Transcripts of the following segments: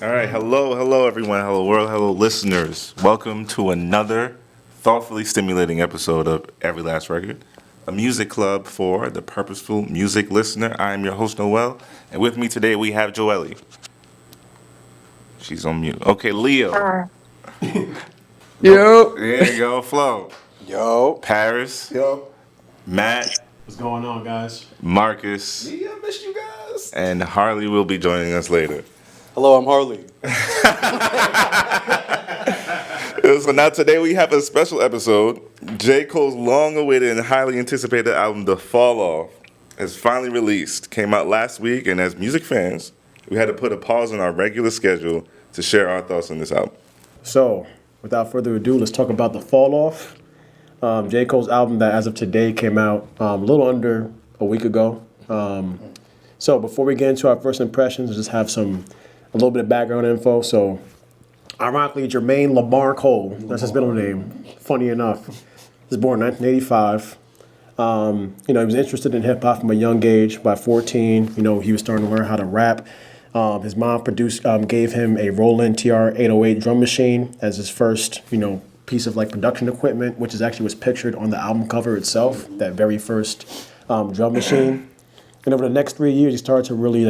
All right, hello everyone, hello world, hello listeners. Welcome to another thoughtfully stimulating episode of Every Last Record, a music club for the purposeful music listener. I am your host Noel, and with me today we have Joelle. She's on mute. Okay, Leo. Yo. There you go, Flo. Yo. Paris. Yo. Matt. What's going on, guys? Marcus. Yeah, I missed you guys. And Harley will be joining us later. Hello, I'm Harley. So now today we have a special episode. J. Cole's long-awaited and highly anticipated album, The Fall Off, has finally released. Came out last week, and as music fans, we had to put a pause on our regular schedule to share our thoughts on this album. So, without further ado, let's talk about The Fall Off. J. Cole's album that, as of today, came out a little under a week ago. So, before we get into our first impressions, just have a little bit of background info. So, ironically, Jermaine Lamar Cole, that's his middle name, funny enough, was born in 1985. He was interested in hip hop from a young age. By 14, he was starting to learn how to rap. His mom gave him a Roland TR-808 drum machine as his first, piece of production equipment, which was pictured on the album cover itself, that very first drum machine. And over the next 3 years, he started to really,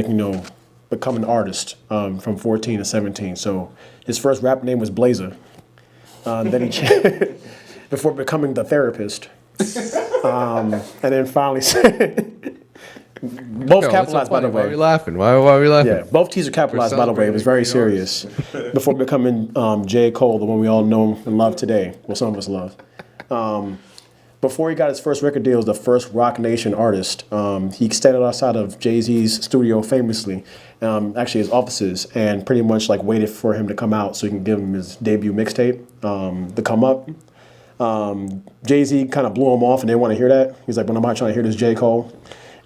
become an artist from 14 to 17. So his first rap name was Blazer. Then he changed before becoming The Therapist. And then finally, both capitalized, by the way. Why are we laughing? Why are we laughing? Yeah, both T's are capitalized, by the way. It was very serious. Before becoming J. Cole, the one we all know and love today. Well, some of us love. Before he got his first record deal as the first Rock Nation artist, he standed outside of Jay-Z's studio famously, actually his offices, and pretty much waited for him to come out so he can give him his debut mixtape, The Come Up. Jay-Z kind of blew him off and they didn't want to hear that. He's like, well, I'm not trying to hear this J. Cole.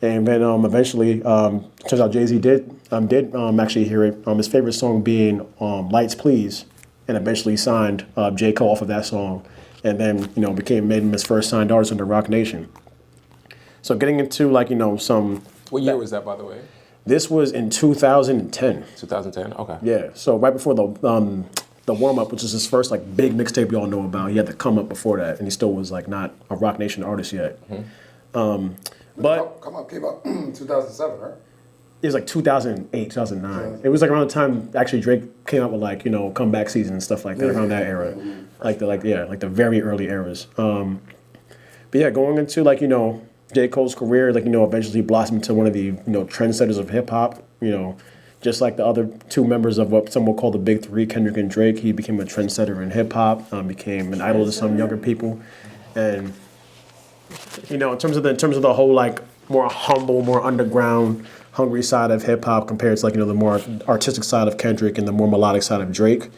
And then eventually, turns out Jay-Z did actually hear it. His favorite song being Lights Please, and eventually signed J. Cole off of that song. And then, made him his first signed artist under Rock Nation. So getting into some... What year was that, by the way? This was in 2010. 2010? Okay. Yeah, so right before the warm-up, which is his first big mixtape you all know about. He had to come up before that, and he still was not a Rock Nation artist yet. Mm-hmm. But Come Up came out 2007, right? it was 2008, 2009. It was around the time actually Drake came out with comeback season and stuff like that, around that era. The very early eras. But yeah, going into J. Cole's career, eventually blossomed into one of the trendsetters of hip hop. Just like the other two members of what some will call the Big Three, Kendrick and Drake, he became a trendsetter in hip hop. Became an idol to some younger people, and in terms of the whole more humble, more underground, hungry side of hip hop compared to the more artistic side of Kendrick and the more melodic side of Drake.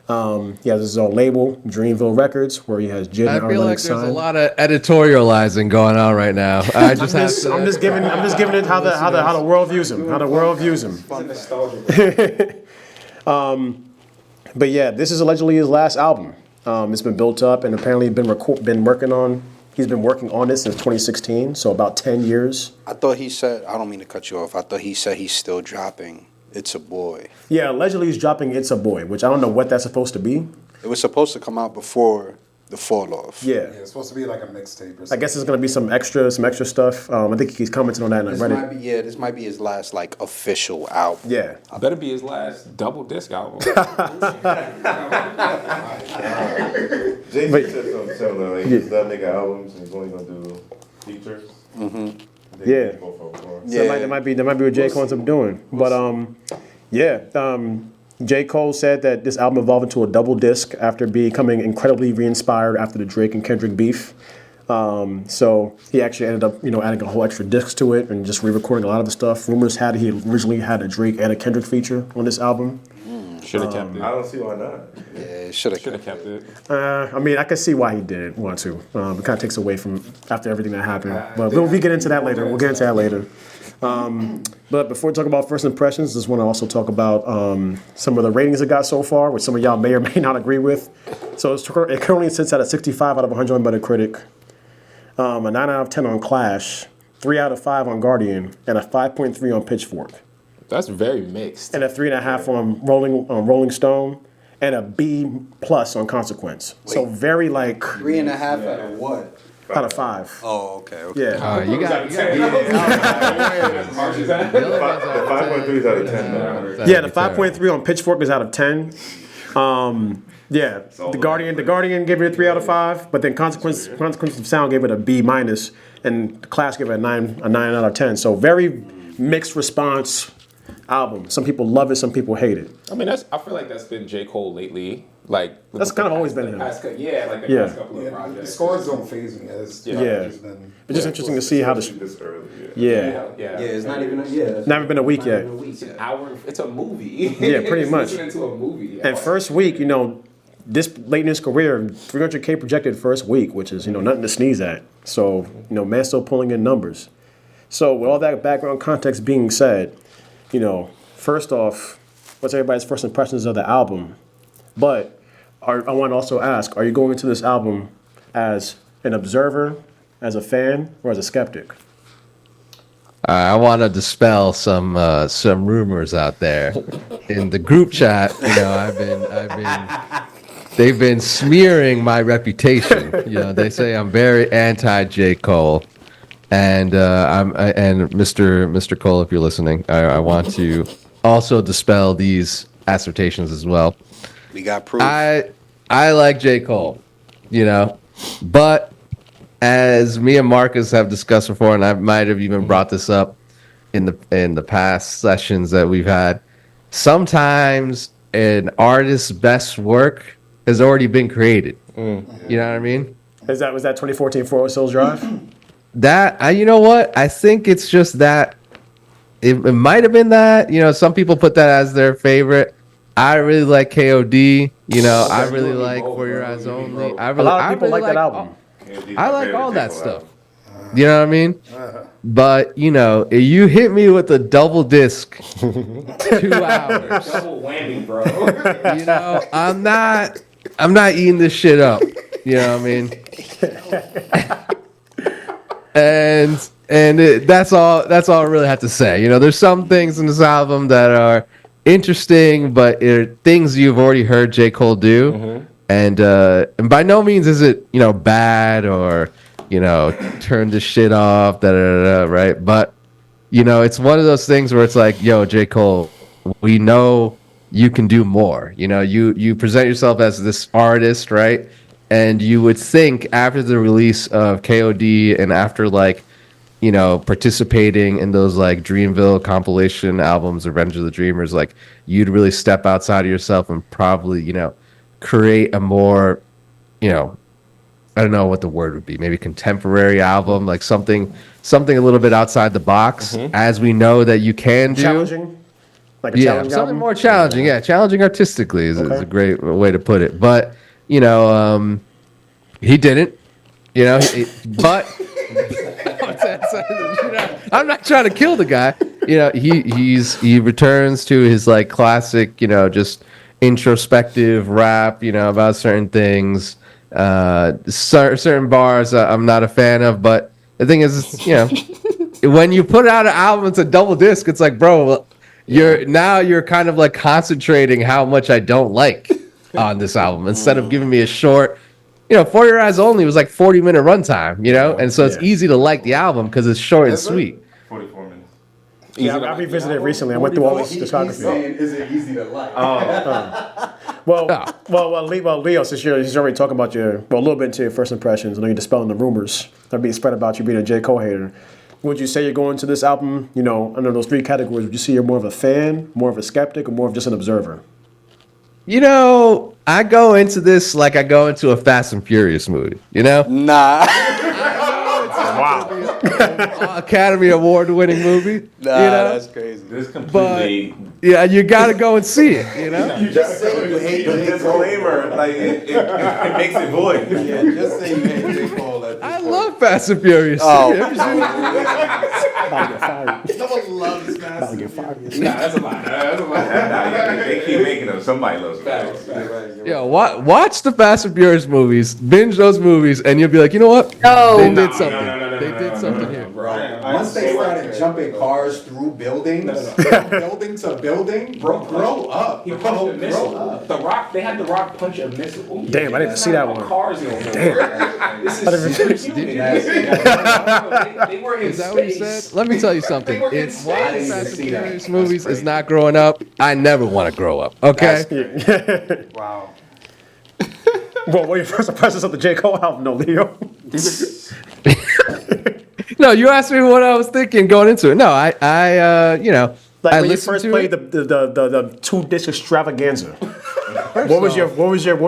He has his own label, Dreamville Records, where he has Jid and I feel like signed. there's a lot of editorializing going on right now. I'm just giving it how the world views him. How the world views him. But yeah, this is allegedly his last album. It's been built up and apparently he's been working on it since 2016, so about 10 years. I thought he said, I don't mean to cut you off, I thought he said he's still dropping It's a Boy. Yeah, allegedly he's dropping It's a Boy, which I don't know what that's supposed to be. It was supposed to come out before The Fall Off. Yeah. It's supposed to be like a mixtape or something. I guess there's going to be some extra stuff. I think he's commenting on that on Reddit. This might be his last official album. Yeah. Better be his last double disc album. Jay-Z said something similar. He's done making albums and he's only going to do features. Mm-hmm. Yeah. So that might be what J. Cole ends up doing. But J. Cole said that this album evolved into a double disc after becoming incredibly re-inspired after the Drake and Kendrick beef. So he actually ended up, adding a whole extra disc to it and just re-recording a lot of the stuff. Rumors had he originally had a Drake and a Kendrick feature on this album. Should have kept it. I don't see why not. Yeah, should have kept it. I can see why he didn't want to. It kind of takes away from after everything that happened. But we'll get into that later. But before we talk about first impressions, just want to also talk about some of the ratings it got so far, which some of y'all may or may not agree with. So it currently sits at a 65 out of 100 on Metacritic, a 9 out of 10 on Clash, 3 out of 5 on Guardian, and a 5.3 on Pitchfork. That's very mixed. and a 3.5 on Rolling Stone, and a B plus on Consequence. So very like 3.5 out of what? out of 5. Oh, okay. Yeah. You got The 5.3 is out of 10, though. Yeah, the 5.3 on Pitchfork is out of 10. Yeah, the Guardian gave it a 3 out of 5, but then Consequence of Sound gave it a B minus, and the Clash gave it a 9 out of 10. So very mixed response album. Some people love it, some people hate it. I mean, I feel like that's been J. Cole lately. Like That's kind of always been him. past, past couple of The projects. scores don't phase me. It's Yeah. been, It's just interesting to see how this. This early, Yeah, Yeah. it's not even. It's never been a week yet. It's an hour. It's a movie. Yeah, pretty It's much. listening to a movie. And first week, this late in his career, 300K projected first week, which is nothing to sneeze at. So man's still pulling in numbers. So with all that background context being said, first off, what's everybody's first impressions of the album? But I want to also ask, are you going into this album as an observer, as a fan, or as a skeptic? I want to dispel some rumors out there in the group chat. They've been smearing my reputation. They say I'm very anti J. Cole, and Mr. Cole, if you're listening, I want to also dispel these assertions as well. We got proof. I like J. Cole, but as me and Marcus have discussed before, and I might have even brought this up in the past sessions that we've had, sometimes an artist's best work has already been created. You know what I mean? Was that 2014 4 Souls Drive? You know what? I think it's just that it might have been that. Some people put that as their favorite. I really like KOD. I really like For Your Eyes Only. A lot of people like that album. I like all that stuff. You know what I mean? But you hit me with a double disc, 2 hours. double whammy, bro. I'm not eating this shit up. You know what I mean? That's all I really have to say. There's some things in this album that are interesting, but things you've already heard J. Cole do. And by no means is it, bad or, turn this shit off, right? But, it's one of those things where it's like, yo, J. Cole, we know you can do more. You present yourself as this artist, right? And you would think after the release of KOD and after participating in those Dreamville compilation albums, Revenge of the Dreamers, you'd really step outside of yourself and probably, create a more, I don't know what the word would be, maybe contemporary album, something a little bit outside the box, as we know that you can do. Challenging? Like a Yeah, challenge something album? more challenging. Yeah, challenging artistically is a great way to put it. But he didn't. But I'm not trying to kill the guy. He returns to his classic, just introspective rap, about certain things. Certain bars I'm not a fan of, but the thing is, when you put out an album, it's a double disc. It's like, bro, you're kind of concentrating how much I don't like on this album instead of giving me a short. For Your Eyes Only was 40-minute runtime, and so it's easy to like the album because it's short and sweet. 44 minutes. Yeah, I revisited it recently. I went through all his discography. is it easy to like? Well, Leo, since he's already talking about a little bit into your first impressions, I know you're dispelling the rumors that are being spread about you being a J. Cole hater. Would you say you're going to this album, under those 3 categories? Would you say you're more of a fan, more of a skeptic, or more of just an observer? I go into this like I go into a Fast and Furious movie, Nah. Academy Award winning movie. That's crazy. This But completely. yeah, you gotta go and see it, You just say you hate The disclaimer, it makes it void. Yeah, just say you hate J. Cole at this I point. love Fast and Furious. Oh. You ever seen it? About to get fired. No one loves About Fast. to get fired. Nah, that's a lie. That's a lie. They keep making them. Somebody loves it. Facts. Yo, watch the Fast and Furious movies, binge those movies, and you'll be like, you know what? No. They did something. No. They did something here. Bro. I Once they started jumping cars through buildings, from building to building, bro, grow up. He bro, punched a grow missile. up. The Rock, they had The Rock punch a missile. Damn, I didn't see that one. Cars no more. This is superhuman. They were in Is that what you space. said? Let me tell you something. They were in If space. watching I didn't Fast and see that. Furious That's movies crazy. is not growing up, I never want to grow up. Okay. Wow. Well, what are your first impressions of the J. Cole album, no, Leo? No, you asked me what I was thinking going into it. No, I you know, Like I when you listened first to played it. the 2-disc extravaganza. What was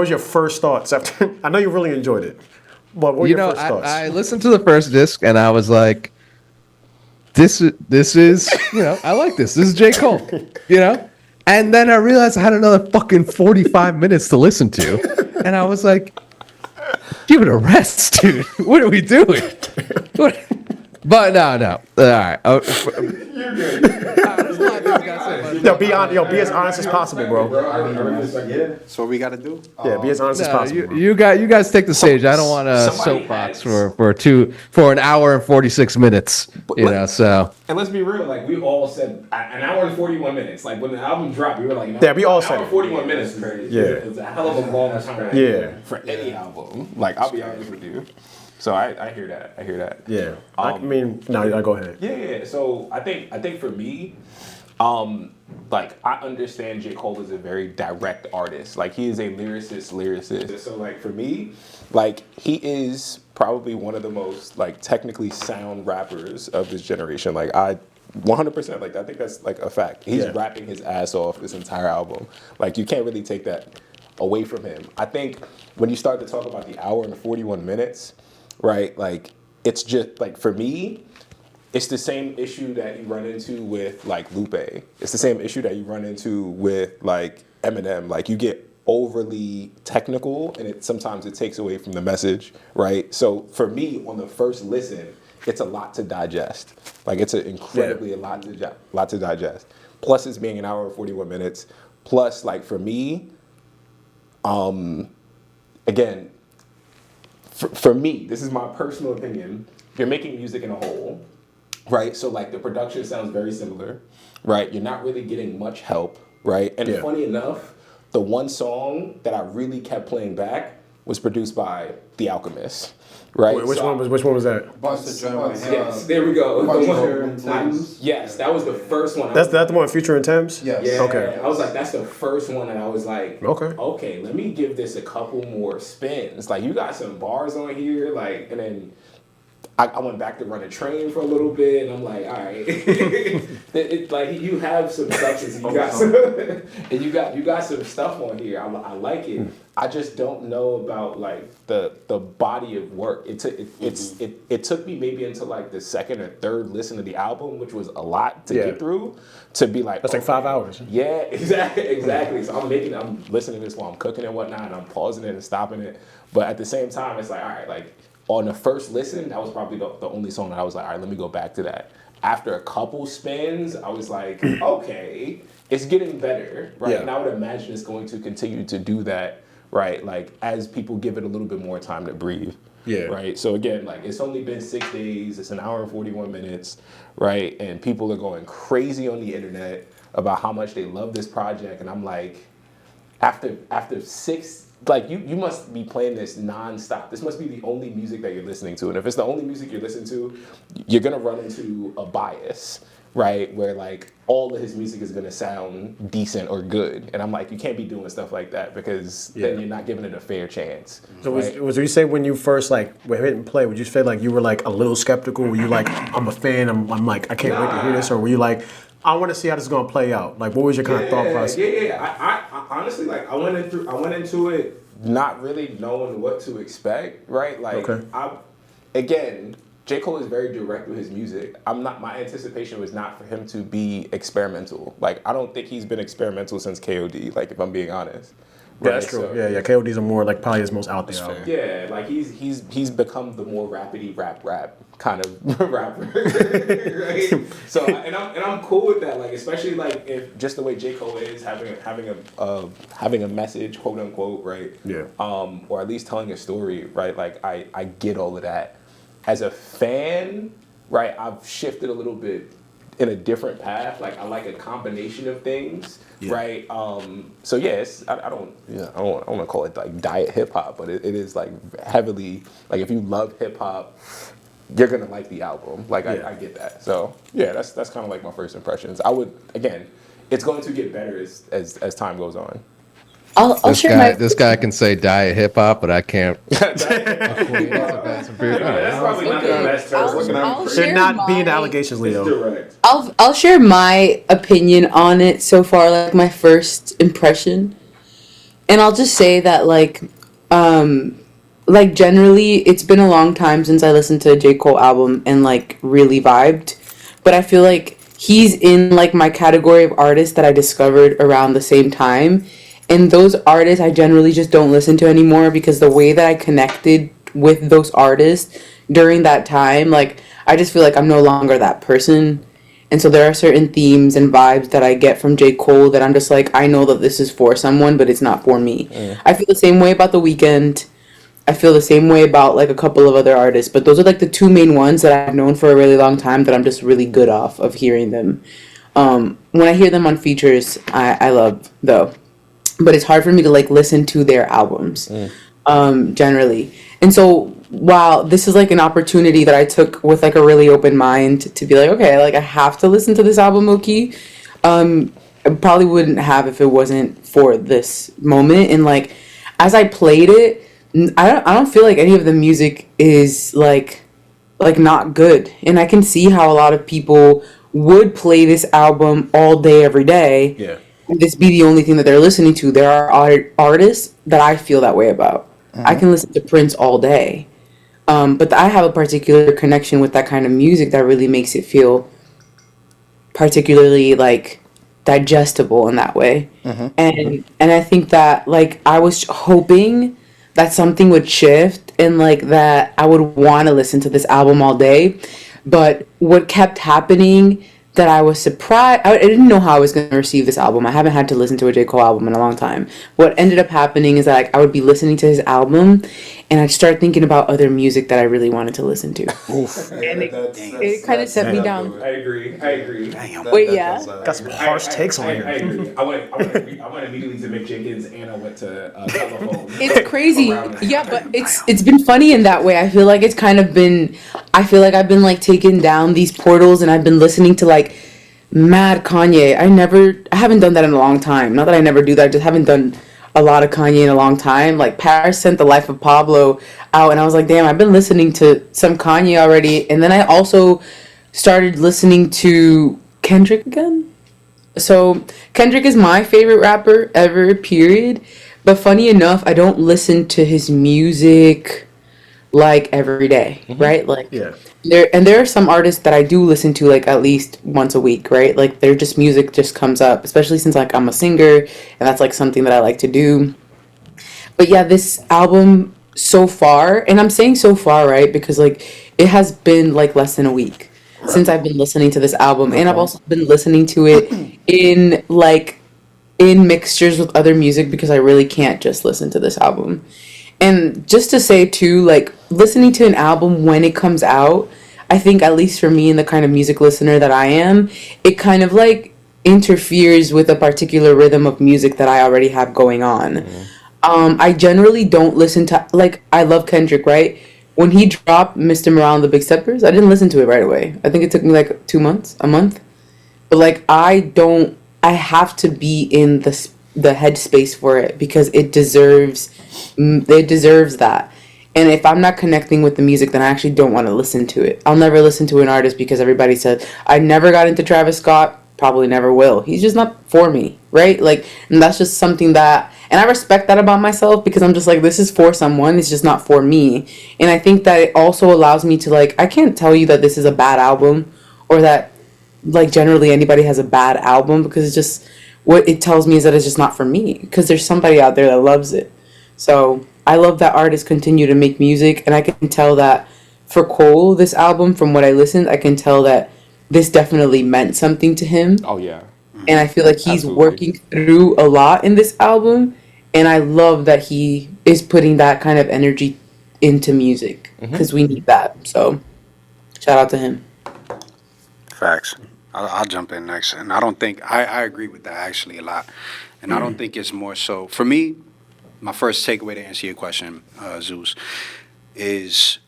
your first thoughts after? I know you really enjoyed it. But what were You your know, first thoughts? I listened to the first disc and I was like, this is, you know, I like this. This is J. Cole, you know? And then I realized I had another fucking 45 minutes to listen to. And I was like, give it a rest, dude. What are we doing? What? But no. All right. You're good. Yo, be as honest as possible, bro. That's what we gotta do. Yeah, be as honest as No, possible. bro. you guys take the stage. I don't want a Somebody soapbox has- for an hour and 46 minutes. You know, so And let's be real, like we all said, an hour and 41 minutes. Like when the album dropped, we were like, Yeah, we all an said hour it. and 41 minutes. Yeah. It's a hell of a long time. Yeah. For any album, like I'll be honest with you. So I hear that. I hear that. Yeah. I mean, no, go ahead. Yeah. So I think for me, like I understand J. Cole is a very direct artist. Like he is a lyricist. So like for me, like he is probably one of the most like technically sound rappers of this generation. Like I 100%, like I think that's like a fact. He's Yeah. rapping his ass off this entire album. Like you can't really take that away from him. I think when you start to talk about the hour and 41 minutes, right? Like it's just like for me, it's the same issue that you run into with like Lupe. It's the same issue that you run into with like Eminem. Like you get overly technical and sometimes it takes away from the message, right? So for me, on the first listen, it's a lot to digest. Like it's a lot to digest. Plus it's being an hour and 41 minutes. Plus like for me, again, for me, this is my personal opinion. You're making music in a whole, right? So like the production sounds very similar, right? You're not really getting much help, right? And Yeah. funny enough, the one song that I really kept playing back was produced by The Alchemist, right? Which one was that? Bust the drum. Yes, there we go. The one- Thames. yes, that was the first one. That's the one featuring Thames? Yes. Yeah, Okay. I was like, that's the first one, and I was like, Okay. let me give this a couple more spins. Like, you got some bars on here, like, and then I went back to run a train for a little bit, and I'm like, all right, like you have some substance, and you got some, and you got some stuff on here. I like it. I just don't know about like the body of work. It took me maybe into like the second or third listen to the album, which was a lot to get through, to be like That's like 5 hours. Yeah, exactly. So I'm listening to this while I'm cooking and whatnot, and I'm pausing it and stopping it. But at the same time, it's like, all right, like on the first listen, that was probably the only song that I was like, all right, let me go back to that. After a couple spins, I was like, okay, it's getting better, right? Yeah. And I would imagine it's going to continue to do that, right? Like as people give it a little bit more time to breathe. Yeah. Right. So again, like it's only been 6 days. It's an hour and 41 minutes, right? And people are going crazy on the internet about how much they love this project. And I'm like, after 6, like you must be playing this nonstop. This must be the only music that you're listening to. And if it's the only music you're listening to, you're gonna run into a bias, right? Where like all of his music is gonna sound decent or good. And I'm like, you can't be doing stuff like that because then you're not giving it a fair chance. So right? was you say when you first like were hit and play, would you feel like you were like a little skeptical? Were you like, I'm a fan, I'm like, I can't wait to hear this? Or were you like, I want to see how this is gonna play out? Like, what was your kind of thought process? Yeah. I honestly, like, I went into it not really knowing what to expect, right? Like, Okay. Again, J. Cole is very direct with his music. My anticipation was not for him to be experimental. Like, I don't think he's been experimental since KOD, like, if I'm being honest. Yeah, Right? that's true. So- yeah. KOD's are more like probably his most out there album. Yeah, like he's become the more rapidy rap kind of rapper, right? So and I'm cool with that. Like especially like if just the way J. Cole is having a message, quote unquote, right? Yeah. Or at least telling a story, right? Like I get all of that. As a fan, right, I've shifted a little bit in a different path. Like I like a combination of things, right? So yeah, I don't want to call it like diet hip hop, but it is like heavily like if you love hip hop, you're gonna like the album. Like I get that. So yeah, that's kind of like my first impressions. I would again, it's going to get better as time goes on. I'll This share guy, my. this guy can say diet hip hop, but I can't. That's probably not the best term. I'll They're share not being my- allegations, Leo. Direct. I'll share my opinion on it so far, like my first impression, and I'll just say that like generally, it's been a long time since I listened to a J. Cole album and like really vibed, but I feel like he's in like my category of artists that I discovered around the same time. And those artists I generally just don't listen to anymore because the way that I connected with those artists during that time, like I just feel like I'm no longer that person. And so there are certain themes and vibes that I get from J. Cole that I'm just like, I know that this is for someone, but it's not for me. I feel the same way about The Weeknd. I feel the same way about like a couple of other artists, but those are like the two main ones that I've known for a really long time that I'm just really good off of hearing them. When I hear them on features, I love though. But it's hard for me to like listen to their albums generally. And so while this is like an opportunity that I took with like a really open mind to be like, okay, like I have to listen to this album, Oki. I probably wouldn't have if it wasn't for this moment. And like as I played it, I don't feel like any of the music is like not good. And I can see how a lot of people would play this album all day every day. Yeah. This be the only thing that they're listening to. There are artists that I feel that way about. I can listen to Prince all day. But I have a particular connection with that kind of music that really makes it feel particularly like digestible in that way. And I think that like I was hoping that something would shift and like that I would want to listen to this album all day. But what kept happening that I was surprised. I didn't know how I was going to receive this album. I haven't had to listen to a J. Cole album in a long time. What ended up happening is that like, I would be listening to his album and I'd start thinking about other music that I really wanted to listen to. And it kind of set me down. I agree. Damn. Wait, yeah? Got some harsh takes on I here. agree. I went immediately to Mick Jenkins and I went to Telephone. It's crazy. Around that Yeah, time. but it's been funny in that way. I feel like it's kind of been, I feel like I've been like taking down these portals and I've been listening to like mad Kanye. I haven't done that in a long time. Not that I never do that, I just haven't done a lot of Kanye in a long time. Like Paris sent The Life of Pablo out and I was like, damn, I've been listening to some Kanye already. And then I also started listening to Kendrick again. So Kendrick is my favorite rapper ever, period. But funny enough, I don't listen to his music like every day, right? Like Yeah. there are some artists that I do listen to like at least once a week, right? Like their just music just comes up, especially since like I'm a singer and that's like something that I like to do. But yeah, this album so far, and I'm saying so far, right? Because like it has been like less than a week since I've been listening to this album, and I've also been listening to it in mixtures with other music because I really can't just listen to this album. And just to say too, like listening to an album when it comes out, I think at least for me and the kind of music listener that I am, it kind of like interferes with a particular rhythm of music that I already have going on. I generally don't listen to, like, I love Kendrick, right? When he dropped Mr. Morale and the Big Steppers, I didn't listen to it right away. I think it took me like 2 months, a month. But like I have to be in the headspace for it because it deserves that. And if I'm not connecting with the music, then I actually don't want to listen to it. I'll never listen to an artist because everybody said I never got into Travis Scott, probably never will. He's just not for me, right? Like, and that's just something that, and I respect that about myself because I'm just like, this is for someone, it's just not for me. And I think that it also allows me to like, I can't tell you that this is a bad album or that like generally anybody has a bad album because it's just, what it tells me is that it's just not for me because there's somebody out there that loves it. So I love that artists continue to make music, and I can tell that for Cole, this album, from what I listened, I can tell that this definitely meant something to him. Oh yeah. And I feel like he's Absolutely. working through a lot in this album, and I love that he is putting that kind of energy into music because we need that. So shout out to him. Facts. I'll jump in next, and I don't think I agree with that actually a lot, and I don't think it's more so for me. My first takeaway to answer your question, Zeus, is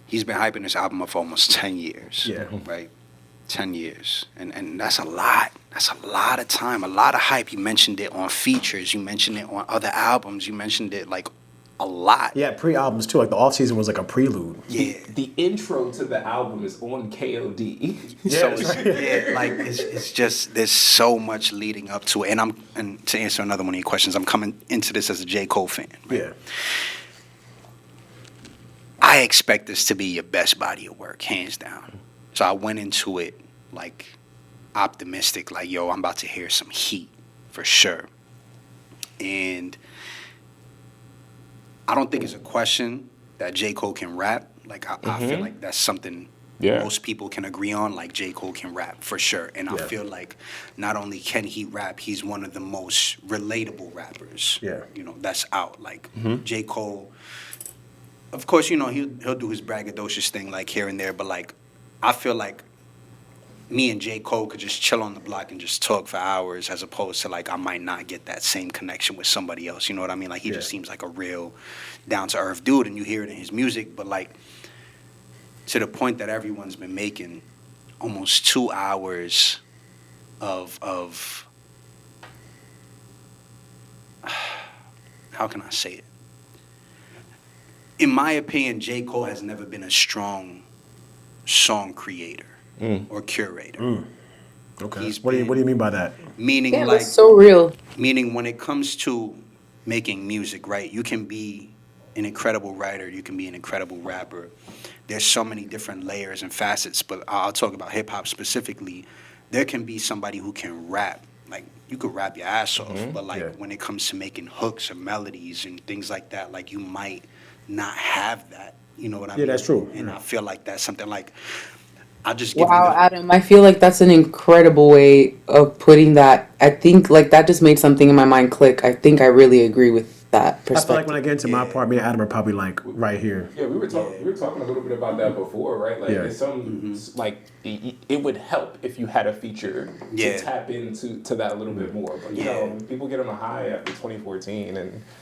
he's been hyping this album up for almost 10 years. Yeah. Right? 10 years. And that's a lot. That's a lot of time, a lot of hype. You mentioned it on features. You mentioned it on other albums. You mentioned it like a lot. Yeah, pre-albums too. Like the off season was like a prelude. Yeah. The intro to the album is on KOD. So it's just there's so much leading up to it. And to answer another one of your questions, I'm coming into this as a J. Cole fan. Right? Yeah. I expect this to be your best body of work, hands down. So I went into it like optimistic, like, yo, I'm about to hear some heat for sure. And I don't think it's a question that J. Cole can rap. Like, I feel like that's something most people can agree on. Like, J. Cole can rap for sure. And I feel like not only can he rap, he's one of the most relatable rappers, that's out. Like, J. Cole, of course, he'll do his braggadocious thing, like, here and there. But, like, I feel like me and J. Cole could just chill on the block and just talk for hours, as opposed to, like, I might not get that same connection with somebody else. You know what I mean? Like, he just seems like a real down-to-earth dude, and you hear it in his music. But, like, to the point that everyone's been making almost 2 hours of how can I say it? In my opinion, J. Cole has never been a strong song creator or curator. Okay. What do you mean by that? Meaning, Yeah, like, that's so real. meaning when it comes to making music, right? You can be an incredible writer, you can be an incredible rapper. There's so many different layers and facets, but I'll talk about hip hop specifically. There can be somebody who can rap. Like, you could rap your ass off, but like when it comes to making hooks or melodies and things like that, like, you might not have that. You know what I mean? Yeah, that's true. And I feel like that's something like, I'll just give Wow, you the, Adam, I feel like that's an incredible way of putting that. I think like that just made something in my mind click. I think I really agree with that I feel perspective. like when I get into my part, me and Adam are probably like right here. Yeah, we were talking a little bit about that before, right? Like, Yeah. it's like it would help if you had a feature to tap into that a little bit more. But you know, people get on a high after 2014,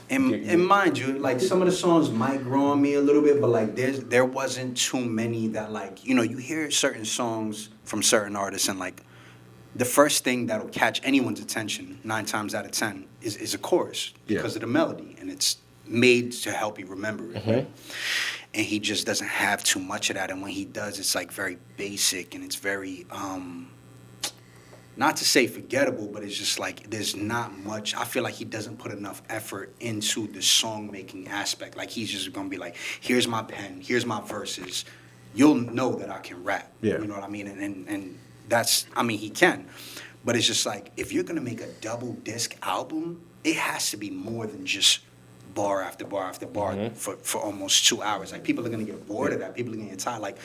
and mind you, like, some of the songs might grow on me a little bit, but like there wasn't too many that, like, you hear certain songs from certain artists, and like the first thing that'll catch anyone's attention 9 times out of 10 is a chorus because of the melody, and it's made to help you remember it. Right? And he just doesn't have too much of that, and when he does, it's like very basic, and it's very not to say forgettable, but it's just like there's not much. I feel like he doesn't put enough effort into the song making aspect. Like, he's just gonna be like, here's my pen, here's my verses, you'll know that I can rap. Yeah. You know what I mean? And that's, I mean, he can, but it's just like, if you're gonna make a double disc album, it has to be more than just bar after bar after bar for almost 2 hours. Like, people are gonna get bored of that. People are gonna get tired. Like,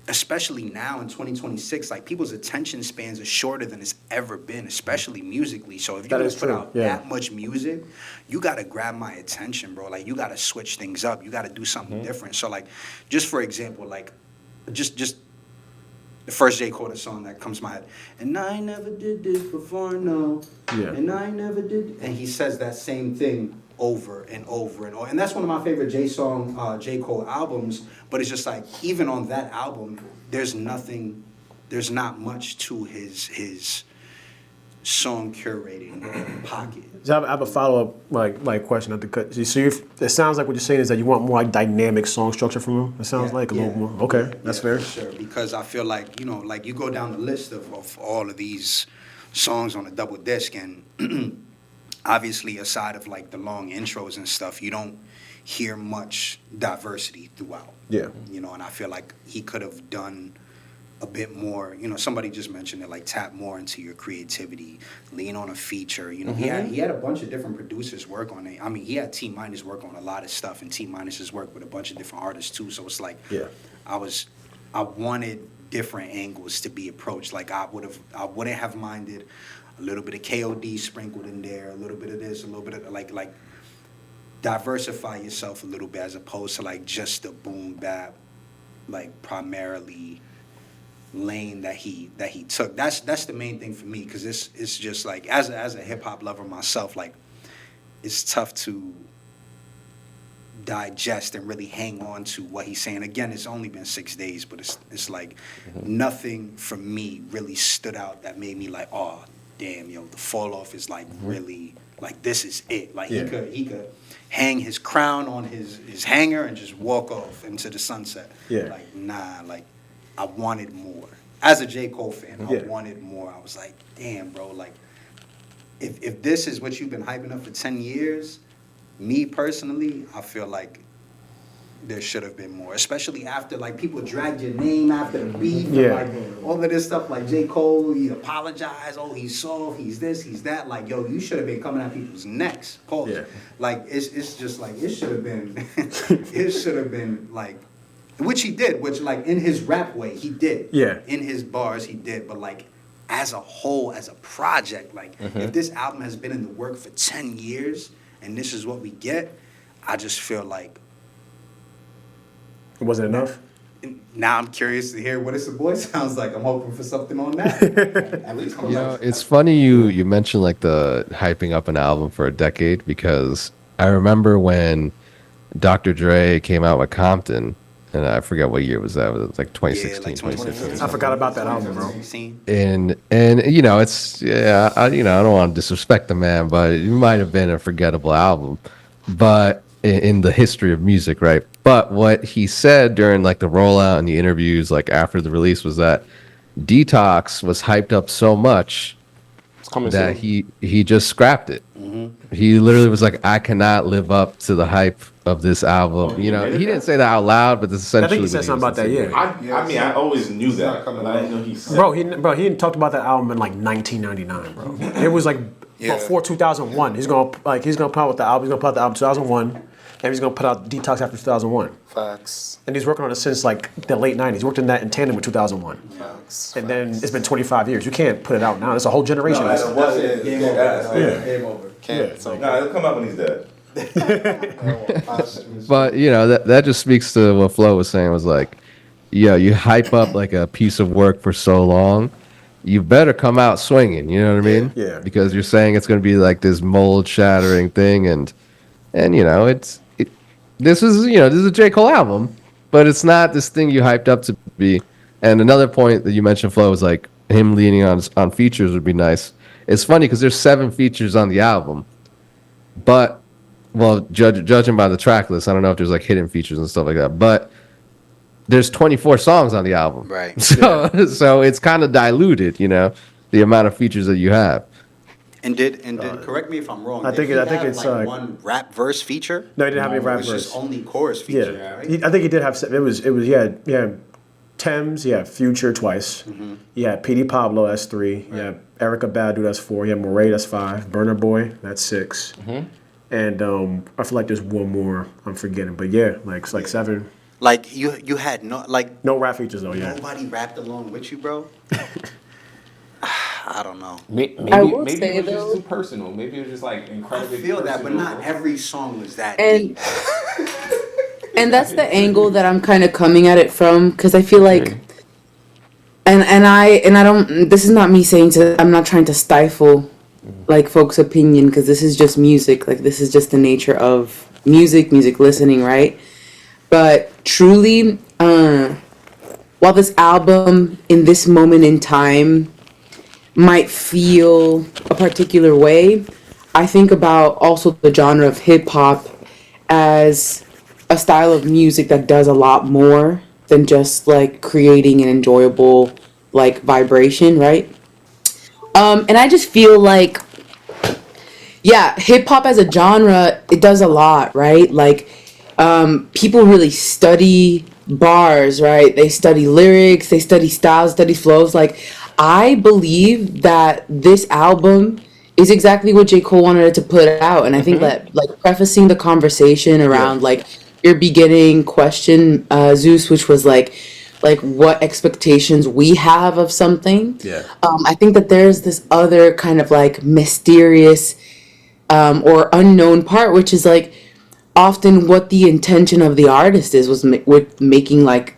especially now in 2026, like, people's attention spans are shorter than it's ever been, especially musically. So if you're gonna put out that much music, you gotta grab my attention, bro. Like, you gotta switch things up. You gotta do something different. So, like, just for example, like, just the first J. Cole song that comes to my head, and I never did this before, no. Yeah. And I never did. And he says that same thing over and over and over. And that's one of my favorite J. Cole albums. But it's just like, even on that album, there's not much to his song curating pocket. So I have a follow up like question at the cut. So it sounds like what you're saying is that you want more like dynamic song structure from him. It sounds like a little more. Okay, that's fair. For sure, because I feel like, like, you go down the list of all of these songs on a double disc, and obviously, aside of like the long intros and stuff, you don't hear much diversity throughout. Yeah. And I feel like he could have done a bit more. Somebody just mentioned it, like, tap more into your creativity, lean on a feature. He had a bunch of different producers work on it. I mean, he had T Minus work on a lot of stuff, and T Minus has worked with a bunch of different artists too. So it's like, I wanted different angles to be approached. Like, I wouldn't have minded a little bit of KOD sprinkled in there, a little bit of this, a little bit of like diversify yourself a little bit, as opposed to like just the boom bap, like primarily lane that he took. That's the main thing for me, because it's just like, as a hip hop lover myself, like, it's tough to digest and really hang on to what he's saying. Again, it's only been 6 days, but it's like nothing for me really stood out that made me like, oh damn, yo, the fall off is like really, like, this is it. Like, he could hang his crown on his hanger and just walk off into the sunset. Like, nah, like, I wanted more. As a J. Cole fan, I wanted more. I was like, damn, bro, like, if this is what you've been hyping up for 10 years, me personally, I feel like there should have been more, especially after, like, people dragged your name after the beef, and, like, all of this stuff, like, J. Cole, he apologized, oh, he's soft, he's this, he's that, like, yo, you should have been coming at people's necks, pause. Like, it's just, like, it should have been, like, which he did, which, like, in his rap way, he did. In his bars, he did, but, like, as a whole, as a project, like, if this album has been in the work for 10 years, and this is what we get, I just feel like... Was it enough? Now I'm curious to hear what It's a Boy sounds like. I'm hoping for something on that. At least it's funny you mentioned, like, the hyping up an album for a decade, because I remember when Dr. Dre came out with Compton, and I forget what year was that. It was like 2016, like 2017. I forgot about that album, bro. And you know, it's I don't want to disrespect the man, but it might have been a forgettable album, but in the history of music, right? But what he said during, like, the rollout and the interviews, like, after the release, was that Detox was hyped up so much that he just scrapped it. He literally was like, I cannot live up to the hype of this album. You know, he didn't say that out loud, but this essentially. I think he said something about that. I mean, I always knew that, but I didn't know he said. Bro, he didn't talk about that album in like 1999, bro. It was like before 2001. He's gonna put out the album. He's gonna put out the album 2001, and he's gonna put out Detox after 2001. Facts. And he's working on it since like the late 90s. He worked in that in tandem with 2001. Facts. And then it's been 25 years. You can't put it out now. It's a whole generation. No, game over. Game over. Nah, it'll come out when he's dead. But you know, that just speaks to what Flo was saying. Was like, you hype up like a piece of work for so long, you better come out swinging. You know what I mean? Yeah. Because you're saying it's going to be like this mold shattering thing, and you know, this is a J. Cole album, but it's not this thing you hyped up to be. And another point that you mentioned, Flo, was like him leaning on features would be nice. It's funny because there's 7 features on the album, but, well, judging by the track list, I don't know if there's like hidden features and stuff like that, but there's 24 songs on the album. Right. So it's kind of diluted, you know, the amount of features that you have. And did correct me if I'm wrong. I think it's like one rap verse feature. No, he didn't have any rap verse. It was verse. just only chorus feature. Right? I think he did have. It was he had Thames, he had Future twice. He had PD Pablo, that's 3. He had Erykah Badu, that's 4. He had Moray, that's 5. Burna Boy, that's 6. And I feel like there's one more I'm forgetting, but it's like 7. Like you had no rap features though. Nobody rapped along with you, bro. I don't know. Maybe I will it say, was though, just too personal. Maybe it was just like I incredibly feel that, but personal. not every song was that And deep. and that's the angle that I'm kind of coming at it from, because I feel like, and I don't. This is not me saying I'm not trying to stifle, like, folks' opinion, because this is just music. Like, this is just the nature of music listening, right? But truly, while this album in this moment in time might feel a particular way, I think about also the genre of hip hop as a style of music that does a lot more than just like creating an enjoyable like vibration, right? And I just feel like, hip hop as a genre, it does a lot, right? Like, people really study bars, right? They study lyrics, they study styles, study flows. Like, I believe that this album is exactly what J. Cole wanted it to put out. And I think that, like, prefacing the conversation around, like, your beginning question, Zeus, which was, like what expectations we have of something. I think that there's this other kind of, like, mysterious or unknown part, which is, like, often what the intention of the artist is with making, like,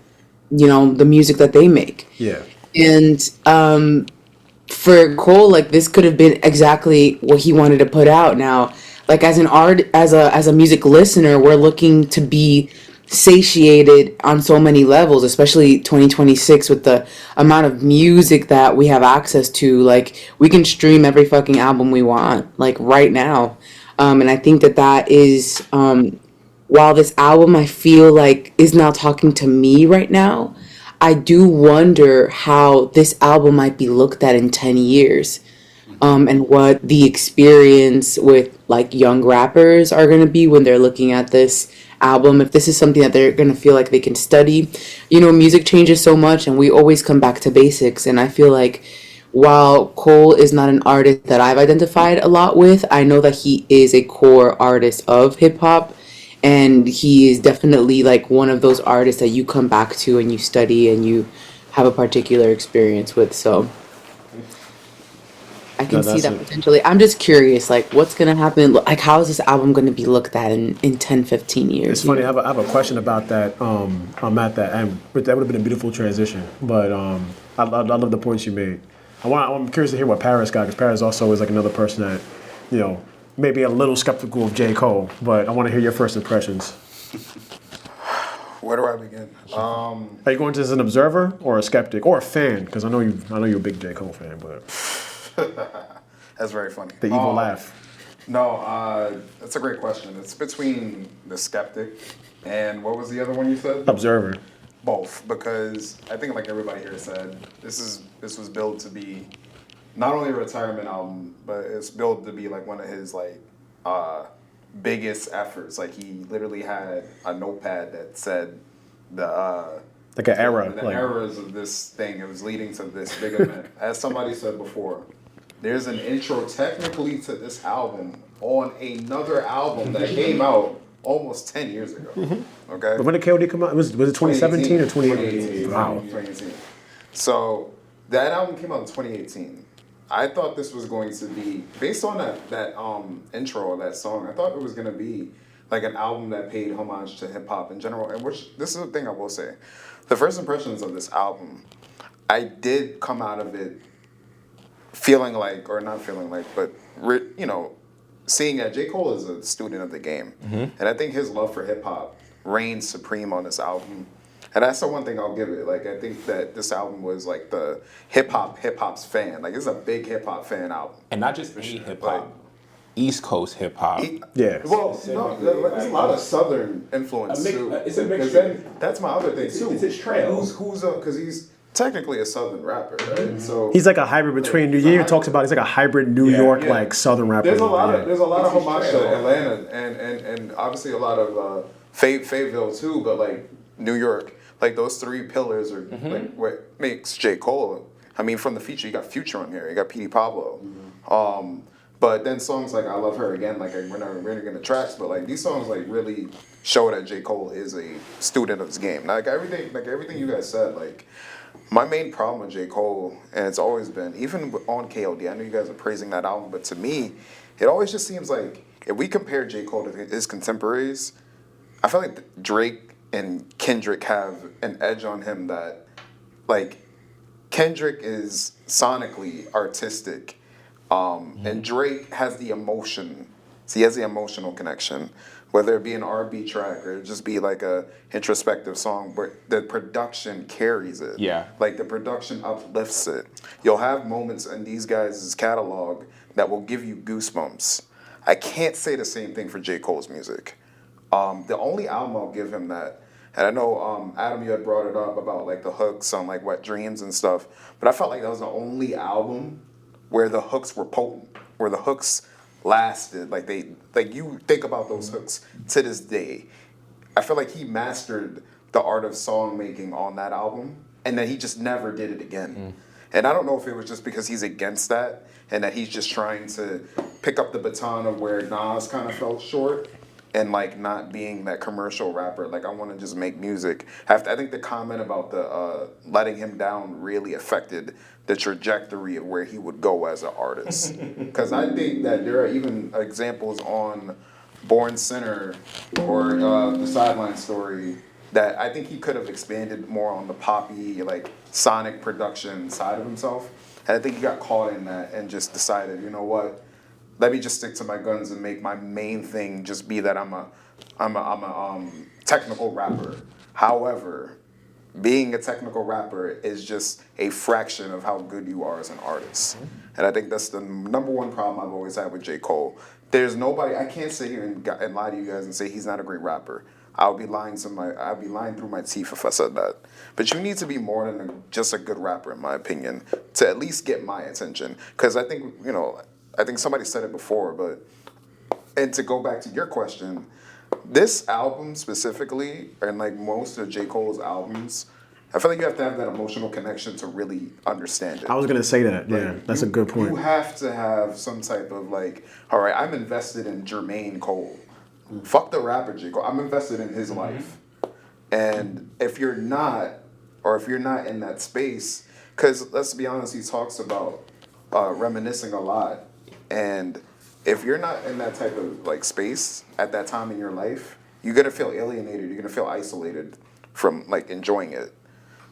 you know, the music that they make. And for Cole, like this could have been exactly what he wanted to put out. Now, like as an as a music listener, we're looking to be satiated on so many levels, especially 2026 with the amount of music that we have access to. Like we can stream every fucking album we want, like right now. And I think that that is while this album I feel like is now talking to me right now, I do wonder how this album might be looked at in 10 years. And what the experience with like young rappers are going to be when they're looking at this album. If this is something that they're going to feel like they can study. You know, music changes so much and we always come back to basics. And I feel like while Cole is not an artist that I've identified a lot with, I know that he is a core artist of hip hop. And he is definitely like one of those artists that you come back to and you study and you have a particular experience with. So I can see that's that it. potentially. I'm just curious, like, what's going to happen? Like, how is this album going to be looked at in 10, 15 years? It's funny. I have a question about that. I'm at that, and that would have been a beautiful transition. But I love the points you made. I'm curious to hear what Paris got, because Paris also is like another person that, you know, maybe a little skeptical of J. Cole. But I want to hear your first impressions. Where do I begin? Are you going to as an observer or a skeptic or a fan? Because I know you're a big J. Cole fan, but That's very funny. the evil laugh. No, that's a great question. It's between the skeptic and what was the other one you said? Observer. Both, because I think like everybody here said, this was billed to be not only a retirement album, but it's billed to be like one of his like biggest efforts. Like he literally had a notepad that said the Like an era. the Like, errors of this thing. It was leading to this big event. As somebody said before, there's an intro technically to this album on another album that came out almost 10 years ago. Okay? but when did KOD come out? Was it 2017 or 2018? Wow. 2018. So that album came out in 2018. I thought this was going to be based on that intro of that song. I thought it was going to be like an album that paid homage to hip hop in general. And which this is the thing I will say, the first impressions of this album, I did come out of it feeling like, or not feeling like, but you know, seeing that J. Cole is a student of the game, and I think his love for hip hop reigns supreme on this album. And that's the one thing I'll give it. Like I think that this album was like the hip hop's fan. Like it's a big hip hop fan album. And not just any hip hop, East Coast hip hop. Yeah. Well, no, there's a lot of Southern influence too. It's a mixture. 'Cause then that's my other thing too. It's his trail. Who's because he's technically a Southern rapper, right? So He's like a hybrid between. He even talks about he's like a hybrid New York yeah. like Southern rapper. there's a lot Yeah. of homage to Atlanta and obviously a lot of Fayetteville too, but like New York, like those three pillars are like what makes J. Cole. I mean, from the feature, you got Future on here, you got P.D. Pablo. But then songs like I Love Her Again, like we're not really gonna tracks, but like these songs like really show that J. Cole is a student of his game. Like everything you guys said, like my main problem with J. Cole, and it's always been, even on KOD, I know you guys are praising that album, but to me, it always just seems like if we compare J. Cole to his contemporaries, I feel like Drake and Kendrick have an edge on him that, like, Kendrick is sonically artistic, and Drake has the emotion. So he has the emotional connection, whether it be an R&B track or just be like a introspective song, but the production carries it. Yeah. Like the production uplifts it. You'll have moments in these guys' catalog that will give you goosebumps. I can't say the same thing for J. Cole's music. The only album I'll give him that, and I know Adam, you had brought it up about like the hooks on like Wet Dreams and stuff, but I felt like that was the only album where the hooks were potent, where the hooks lasted. Like you think about those hooks to this day. I feel like he mastered the art of song making on that album, and then he just never did it again. And I don't know if it was just because he's against that, and that he's just trying to pick up the baton of where Nas kind of fell short, and like not being that commercial rapper. Like I want to just make music. I think the comment about the letting him down really affected the trajectory of where he would go as an artist. Because I think that there are even examples on Born Sinner or the Sideline Story that I think he could have expanded more on the poppy, like sonic production side of himself. And I think he got caught in that and just decided, you know what, let me just stick to my guns and make my main thing just be that I'm a technical rapper. However, being a technical rapper is just a fraction of how good you are as an artist. And I think that's the number one problem I've always had with J. Cole. There's nobody, I can't sit here and lie to you guys and say he's not a great rapper. I'd be lying through my teeth if I said that. But you need to be more than just a good rapper, in my opinion, to at least get my attention. Because I think, I think somebody said it before, and to go back to your question, this album specifically, and like most of J. Cole's albums, I feel like you have to have that emotional connection to really understand it. I was gonna say that. Yeah, that's a good point. You have to have some type of like, all right, I'm invested in Jermaine Cole. Fuck the rapper J. Cole. I'm invested in his life. And if you're not in that space, because let's be honest, he talks about reminiscing a lot, and if you're not in that type of like space at that time in your life, you're gonna feel alienated. You're gonna feel isolated from like enjoying it.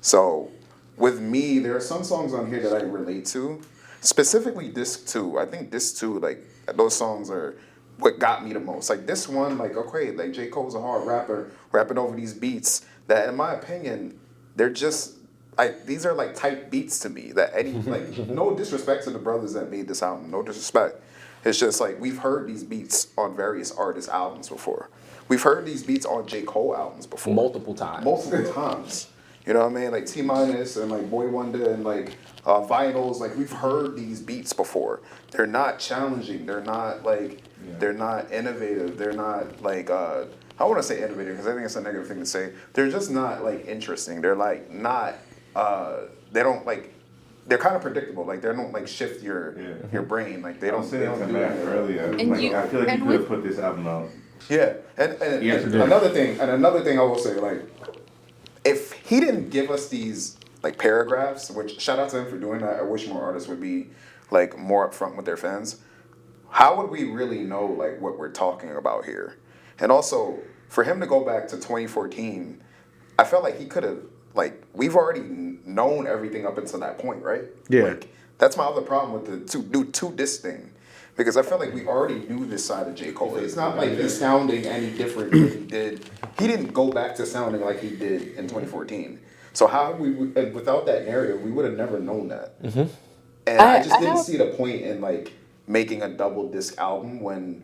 So with me, there are some songs on here that I relate to, specifically Disc 2. I think Disc 2, like those songs are what got me the most. Like this one, like okay, like J. Cole's a hard rapper, rapping over these beats that in my opinion, they're just like these are like tight beats to me that any like no disrespect to the brothers that made this album, no disrespect. It's just like we've heard these beats on various artists' albums before. We've heard these beats on J. Cole albums before. Multiple times. You know what I mean? Like T-Minus and like Boy Wonder and like Vinyls, like we've heard these beats before. They're not challenging. They're not like, they're not innovative. They're not like, I don't want to say innovative because I think it's a negative thing to say. They're just not like interesting. They're like not, they don't like, they're kind of predictable. Like they don't like shift your brain. Like they don't. I was saying to Matt earlier. And Like, I feel like you could have put this album out. Yeah, and another thing I will say, like, if he didn't give us these like paragraphs, which shout out to him for doing that. I wish more artists would be like more upfront with their fans. How would we really know like what we're talking about here? And also for him to go back to 2014, I felt like he could have like we've already known everything up until that point, right? Yeah. Like that's my other problem with the two disc thing. Because I felt like we already knew this side of J. Cole. It's not like he's sounding any different than he did. He didn't go back to sounding like he did in 2014. So how without that narrative, we would have never known that. And I just didn't see the point in like making a double disc album when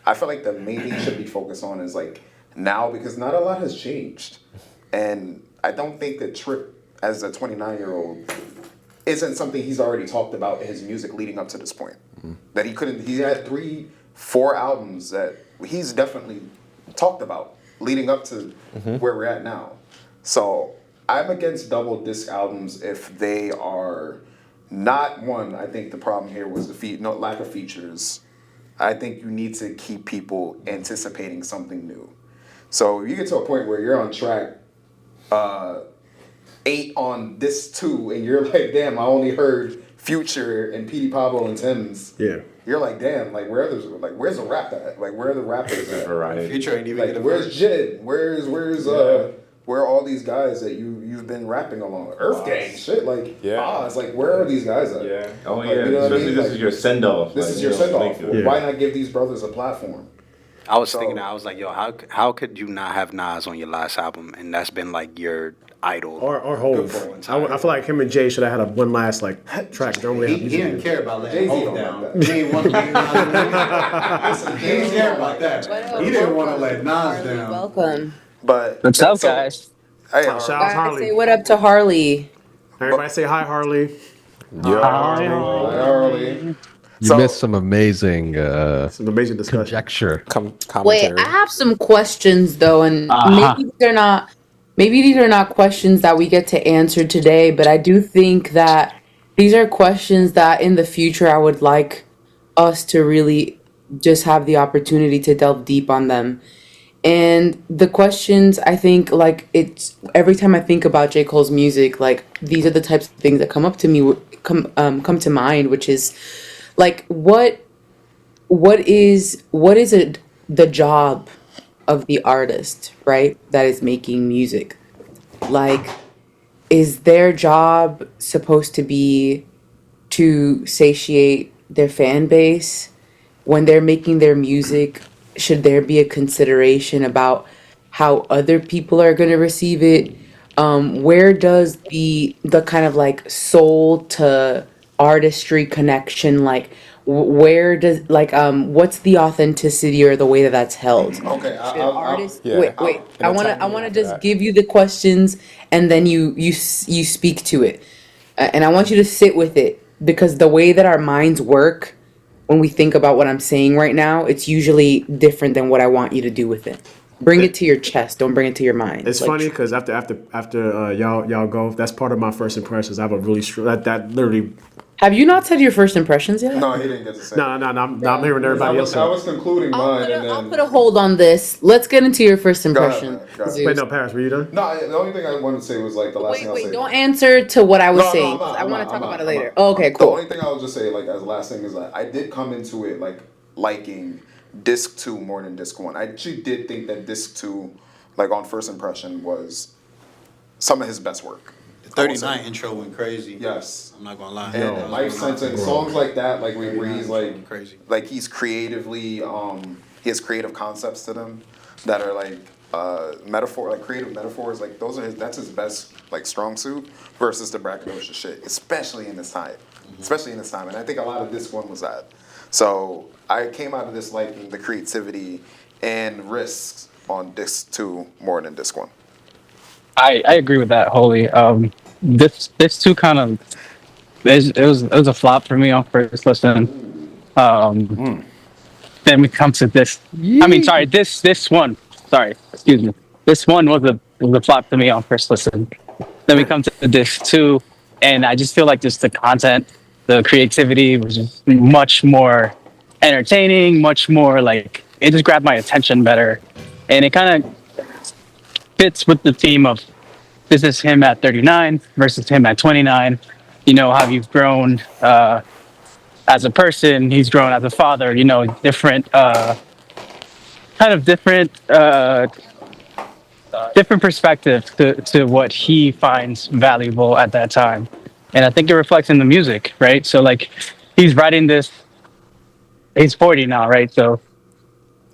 I felt like the main thing should be focused on is like now because not a lot has changed. And I don't think that Trip as a 29-year-old isn't something he's already talked about in his music leading up to this point. That he had 3-4 albums that he's definitely talked about leading up to where we're at now. So I'm against double disc albums if they are not one. I think the problem here was lack of features. I think you need to keep people anticipating something new. So you get to a point where you're on track 8 on this 2, and you're like, damn, I only heard Future and Petey Pablo and Tim's. Yeah. You're like, damn, like where's the rap at? Like where are the rappers at? Future ain't even Like where's Jid? Where's where are all these guys that you've been rapping along? Earth Gang, shit, like it's like where are these guys at? Yeah. Oh like, yeah. You know Especially this like, is your send off. This is your send off. Why not give these brothers a platform? I was thinking that, I was like, yo, how could you not have Nas on your last album? And that's been like your idol. Or Hove. I feel like him and Jay should have had one last like track. Don't really have He didn't music. care about letting Jay-Z Hov don't down. like that. Jay wanted to Listen, he didn't care about that. He didn't want to let Nas down. Welcome. But What's up, guys? Hey, Shout out to Guys, Harley. say what up to Harley. Everybody say hi, Harley. Harley. You missed some amazing It's an amazing discussion. conjecture. Wait, Commentary. I have some questions though, and Uh-huh. maybe these are not questions that we get to answer today, but I do think that these are questions that in the future I would like us to really just have the opportunity to delve deep on them. And the questions, I think, like it's every time I think about J. Cole's music, like these are the types of things that come up to me, come to mind, which is like what is the job of the artist, right? That is making music. Like, is their job supposed to be to satiate their fan base when they're making their music? Should there be a consideration about how other people are going to receive it? Where does the kind of like soul to artistry connection, like where does like what's the authenticity or the way that that's held? Okay, Should artists yeah. wait, You know, I tag me want to after just that. give you the questions and then you speak to it. And I want you to sit with it because the way that our minds work when we think about what I'm saying right now, it's usually different than what I want you to do with it. Bring it to your chest, don't bring it to your mind. It's Like, funny because after y'all go, that's part of my first impressions. I have a really that literally. have you not said your first impressions yet? no, he didn't get to say. No, I'm hearing everybody else. I was concluding mine, and I'll then put a hold on this. Let's get into your first impression. man, go ahead. Zeus. Wait, no, Paris, were you done? No, the only thing I wanted to say was like the last thing I'll say. Don't answer to what I was No, saying. I'm not, I I'm want not, to talk I'm about not, it I'm later. not. Okay, The cool. only thing I'll just say, like as the last thing, is that I did come into it like liking disc 2 more than disc 1. I actually did think that disc 2, like on first impression, was some of his best work. The 39 intro went crazy. Yes. I'm not gonna lie. And life sentence songs like that, like where he's like Crazy. like he's creatively he has creative concepts to them that are like metaphor, like creative metaphors, like those are that's his best like strong suit versus the braggadocious shit, especially in this time. And I think a lot of this one was that. So I came out of this liking the creativity and risks on disc 2 more than disc 1. I agree with that wholly. This two kind of it was a flop for me on first listen. Then we come to this. I mean, sorry, this one. Sorry, excuse me. This one was a flop to me on first listen. Then we come to this two, and I just feel like just the content, the creativity was just much more entertaining, much more like it just grabbed my attention better, and it kind of fits with the theme of this is him at 39 versus him at 29. You know how you've grown as a person, he's grown as a father. You know, different kind of different perspective to what he finds valuable at that time, and I think it reflects in the music, right? So like he's writing this. He's 40 now, right? So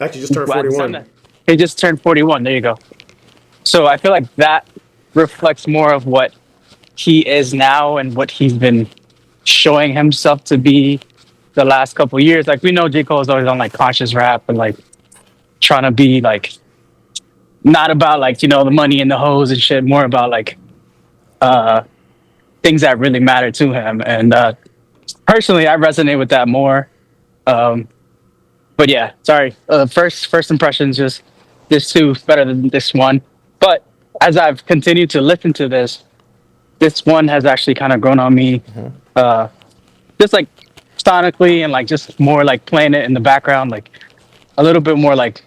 Actually, just turned at the time 41. that- he just turned 41. There you go. So I feel like that reflects more of what he is now and what he's been showing himself to be the last couple of years. Like we know J. Cole is always on like conscious rap and like trying to be like not about like, you know, the money and the hoes and shit, more about like things that really matter to him. And personally I resonate with that more. But yeah, sorry. First impressions, just this two is better than this one. But as I've continued to listen to this one has actually kind of grown on me. Just like sonically and like just more like playing it in the background, like a little bit more like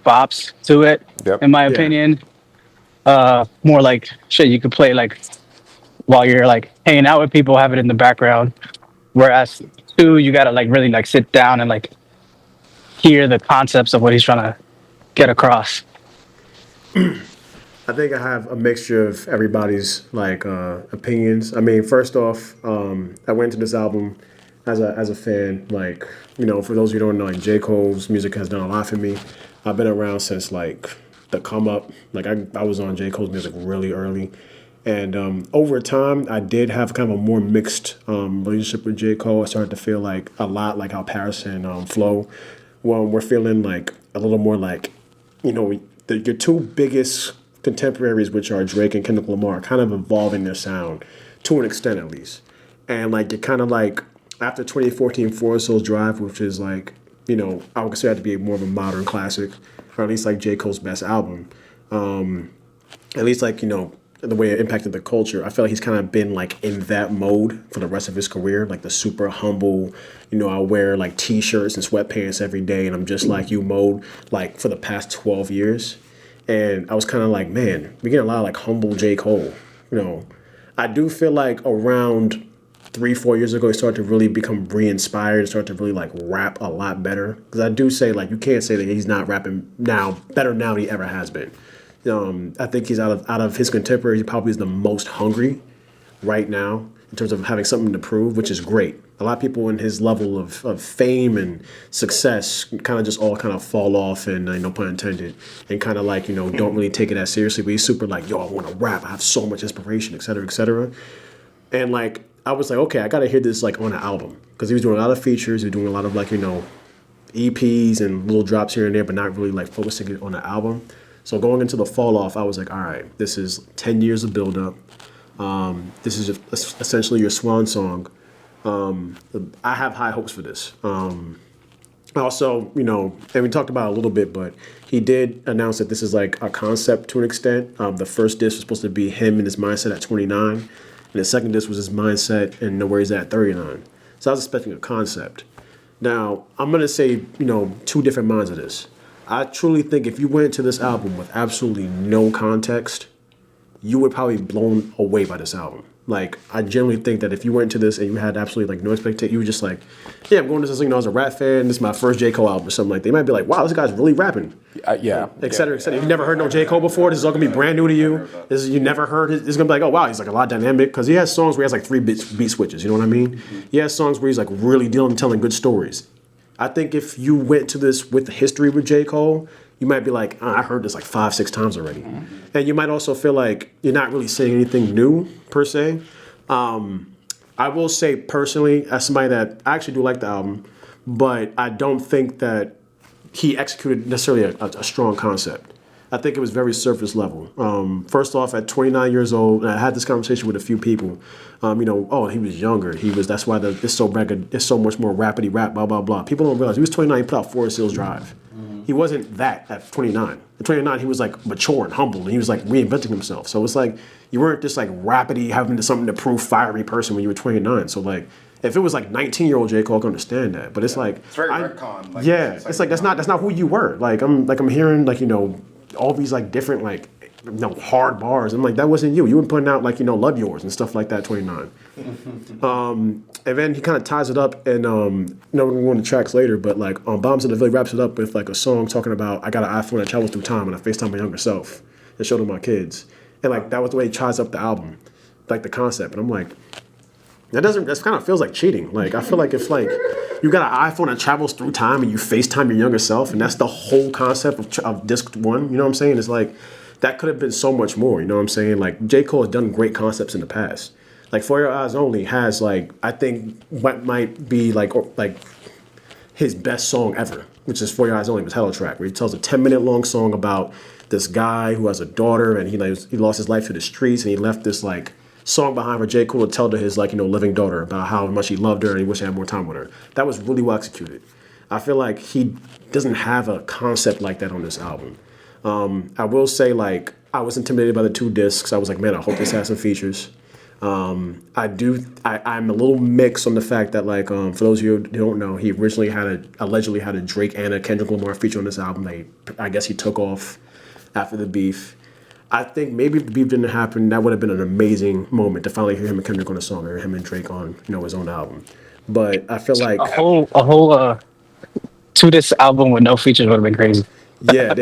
bops to it, Yep. in my Yeah. opinion. More like shit you could play like while you're like hanging out with people, have it in the background. Whereas two, you gotta like really like sit down and like hear the concepts of what he's trying to get across. I think I have a mixture of everybody's like opinions. I mean, first off, I went to this album as a fan. Like, you know, for those who don't know, like J. Cole's music has done a lot for me. I've been around since like the come up. Like I was on J. Cole's music really early. And over time, I did have kind of a more mixed relationship with J. Cole. I started to feel like a lot like how Paris and Flo, well, we're feeling like a little more like, you know, your two biggest contemporaries, which are Drake and Kendrick Lamar, kind of evolving their sound to an extent at least. And like it kind of like after 2014 Forest Hills Drive, which is like, you know, I would consider that to be more of a modern classic, or at least like J. Cole's best album. At least like, you know, the way it impacted the culture, I feel like he's kind of been like in that mode for the rest of his career, like the super humble, you know, I wear like t-shirts and sweatpants every day and I'm just like you mode, like for the past 12 years. And I was kind of like, man, we get a lot of like humble J. Cole, you know. I do feel like around 3-4 years ago, he started to really become re-inspired and start to really like rap a lot better. Because I do say like you can't say that he's not rapping now better now than he ever has been. I think he's out of his contemporaries, he probably is the most hungry right now in terms of having something to prove, which is great. A lot of people in his level of fame and success kind of just all kind of fall off, and no pun intended, and kind of like, don't really take it as seriously. But he's super like, yo, I want to rap. I have so much inspiration, et cetera, et cetera. And like, I was like, okay, I got to hear this like on an album. Because he was doing a lot of features. He was doing a lot of like, EPs and little drops here and there, but not really like focusing it on the album. So going into the fall off, I was like, all right, this is 10 years of buildup. This is essentially your swan song. I have high hopes for this. Also, and we talked about it a little bit, but he did announce that this is like a concept to an extent. The first disc was supposed to be him and his mindset at 29, and the second disc was his mindset and where he's at 39. So I was expecting a concept. Now, I'm going to say, two different minds of this. I truly think if you went into this album with absolutely no context, you would probably be blown away by this album. Like, I genuinely think that if you went into this and you had absolutely like no expectation, you were just like, yeah, I'm going to this, as a rap fan, this is my first J. Cole album or something like that. You might be like, wow, this guy's really rapping. Yeah. Et cetera, et cetera. If you've never heard no J. Cole before, this is all going to be brand new to you. You never heard it. It's going to be like, oh, wow, he's like a lot dynamic. Because he has songs where he has like 3 beat switches, you know what I mean? He has songs where he's like really telling good stories. I think if you went to this with the history with J. Cole, you might be like, I heard this like 5-6 times already. And you might also feel like you're not really saying anything new, per se. I will say personally, as somebody that I actually do like the album, but I don't think that he executed necessarily a strong concept. I think it was very surface level. First off, at 29 years old, and I had this conversation with a few people. He was younger. That's why it's so much more rapidy rap, blah blah blah. People don't realize he was 29. He put out Forest Hills Drive. He wasn't that at 29. At 29, he was like mature and humble, and he was like reinventing himself. So it's like you weren't just like rapidy having something to prove, fiery person when you were 29. So like if it was like 19-year-old J. Cole, I can understand that. But it's like it's very retcon. Like, it's like that's not who you were. Like I'm hearing like all these like different like hard bars. I'm like, that wasn't you. You were putting out like Love Yours and stuff like that. 29. And then he kind of ties it up, and we're gonna go into tracks later, but like Bombs in the Village wraps it up with like a song talking about I got an iPhone that travels through time and I FaceTime my younger self and showed him my kids, and like that was the way he ties up the album, like the concept. And I'm like, that kind of feels like cheating. Like I feel like if like you got an iPhone that travels through time and you FaceTime your younger self, and that's the whole concept of disc 1. You know what I'm saying? It's like that could have been so much more. You know what I'm saying? Like J. Cole has done great concepts in the past. Like For Your Eyes Only has like I think what might be like his best song ever, which is For Your Eyes Only with Hello Track, where he tells a 10-minute long song about this guy who has a daughter and he lost his life to the streets, and he left this like song behind for J. Cole to tell to his living daughter about how much he loved her and he wished he had more time with her. That was really well executed. I feel like he doesn't have a concept like that on this album. I will say like I was intimidated by the 2 discs. I was like, man, I hope this has some features. I'm a little mixed on the fact that like for those of you who don't know, he originally allegedly had a Drake and a Kendrick Lamar feature on this album. I guess he took off after the beef. I think maybe if the beef didn't happen, that would have been an amazing moment to finally hear him and Kendrick on a song, or him and Drake on his own album. But I feel like a whole 2 disc album with no features would have been crazy. It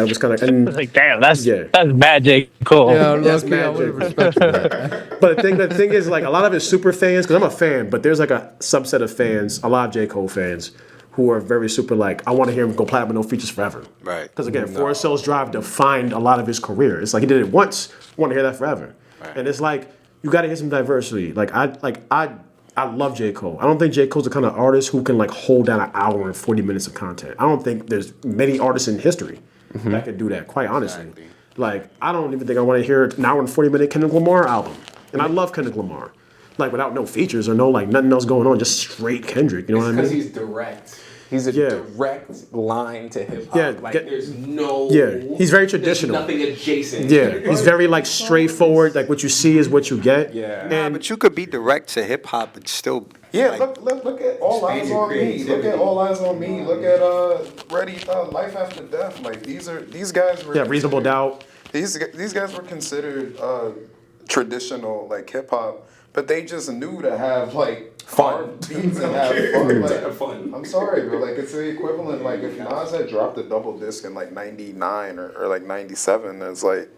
was kind of like, damn, that's bad, J. Cole. Yeah, That's low-key, I mad would have J. respected that. But the thing is, like, a lot of his super fans, because I'm a fan, but there's like a subset of fans, a lot of J. Cole fans, who are very super like, I want to hear him go platinum with no features forever. Right. Because again, Forest Hills Drive defined a lot of his career. It's like he did it once, I want to hear that forever. Right. And it's like, you got to hear some diversity. I love J. Cole. I don't think J. Cole's the kind of artist who can like hold down an hour and 40 minutes of content. I don't think there's many artists in history that can do that, quite honestly. Exactly. Like, I don't even think I want to hear an hour and 40-minute Kendrick Lamar album. And I love Kendrick Lamar. Like, without no features or no, like, nothing else going on, just straight Kendrick, you know what I mean? Because he's direct. He's a direct line to hip hop. Yeah, there's no. Yeah, he's very traditional. There's nothing adjacent. Yeah, he's very like straightforward. Like what you see is what you get. Yeah, but you could be direct to hip hop and still. Yeah, look at All Eyes on Me. Look at All Eyes on Me. Look at Life After Death. Like these guys were. Yeah, Reasonable Doubt. These guys were considered traditional like hip hop but they just knew to have like Fun. hard beats and have fun. Like, I'm sorry, but like it's the equivalent. Like if Nas had dropped a double disc in like '99 or like '97, it's like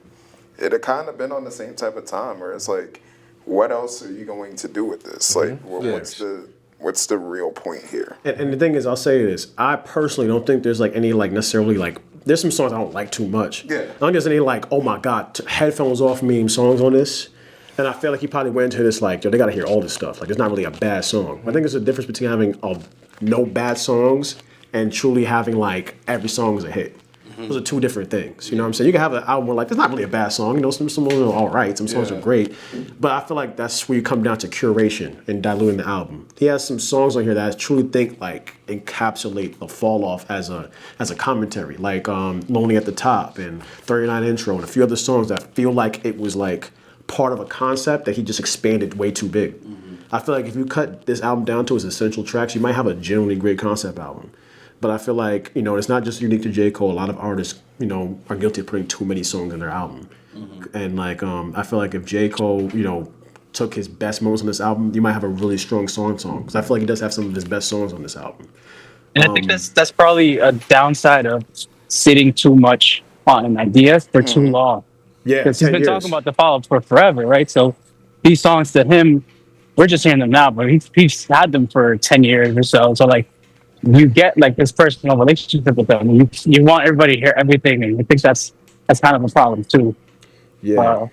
it'd have kind of been on the same type of time where it's like, what else are you going to do with this? Like, what's the real point here? And the thing is, I'll say this: I personally don't think there's like any like necessarily like. There's some songs I don't like too much. Yeah. I don't think there's any like, oh my god, headphones off meme songs on this. And I feel like he probably went into this like, yo, they gotta hear all this stuff. Like, it's not really a bad song. I think there's a difference between having no bad songs and truly having like every song is a hit. Those are two different things. You know what I'm saying? You can have an album where like there's not really a bad song. You know, some songs are all right, some songs are great. But I feel like that's where you come down to curation and diluting the album. He has some songs on here that I truly think like encapsulate the fall off as a commentary, like Lonely at the Top and 39 Intro and a few other songs that feel like it was like part of a concept that he just expanded way too big. I feel like if you cut this album down to its essential tracks, you might have a genuinely great concept album. But I feel like, you know, it's not just unique to J. Cole. A lot of artists, you know, are guilty of putting too many songs in their album. And like, I feel like if J. Cole, you know, took his best moments on this album, you might have a really strong song. Because I feel like he does have some of his best songs on this album. And I think that's probably a downside of sitting too much on an idea for too long. Yeah, because he's 10 been years. talking about the follow-up for forever, right? So these songs to him, we're just hearing them now, but he's had them for 10 years or so. So like, you get like this personal relationship with them. You want everybody to hear everything, and I think that's kind of a problem too. Yeah.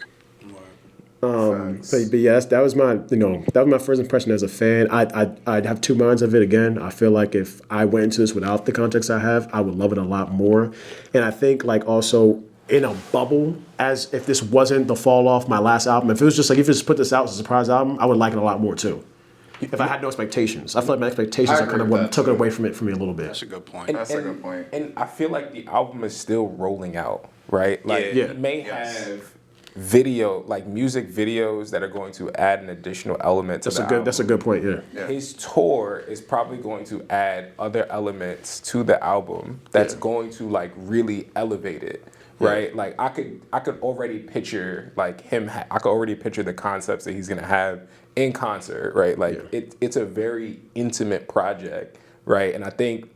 But yeah, that was my first impression as a fan. I'd have two minds of it again. I feel like if I went into this without the context I have, I would love it a lot more. And I think like also in a bubble, as if this wasn't the fall off my last album, if it was just like if you just put this out as a surprise album, I would like it a lot more too. If I had no expectations, I feel like my expectations are kind of what took it away from me a little bit. That's a good point. That's a good point. And I feel like the album is still rolling out, right? Like, Yeah. he may have music videos that are going to add an additional element to That's a good point. Yeah. His tour is probably going to add other elements to the album that's going to like really elevate it. Right, like I could already picture like him. I could already picture the concepts that he's gonna have in concert. Right, like it's a very intimate project. Right, and I think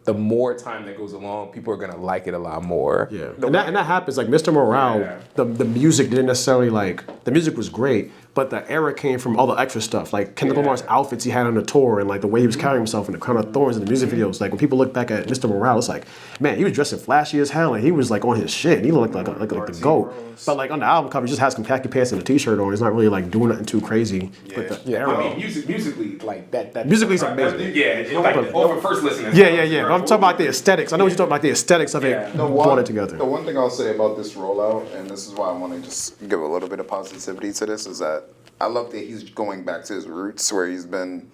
the more time that goes along, people are gonna like it a lot more. Yeah, and that happens. Like Mr. Morale, the music didn't necessarily like the music was great, but the era came from all the extra stuff, like Kendrick Lamar's outfits he had on the tour, and like the way he was carrying himself, and the crown of thorns in the music videos. Like when people look back at Mr. Morale, it's like, man, he was dressing flashy as hell, and he was like on his shit. And he looked like the GOAT. But like on the album cover, he just has some khaki pants and a t-shirt on. He's not really like doing nothing too crazy. But the era, I mean, musically, like that. Musically, it's amazing. Yeah, like over first listen. Yeah. But I'm talking about the aesthetics. I know what you're talking about. The aesthetics of it brought it together. The one thing I'll say about this rollout, and this is why I want to just give a little bit of positivity to this, is that I love that he's going back to his roots where he's been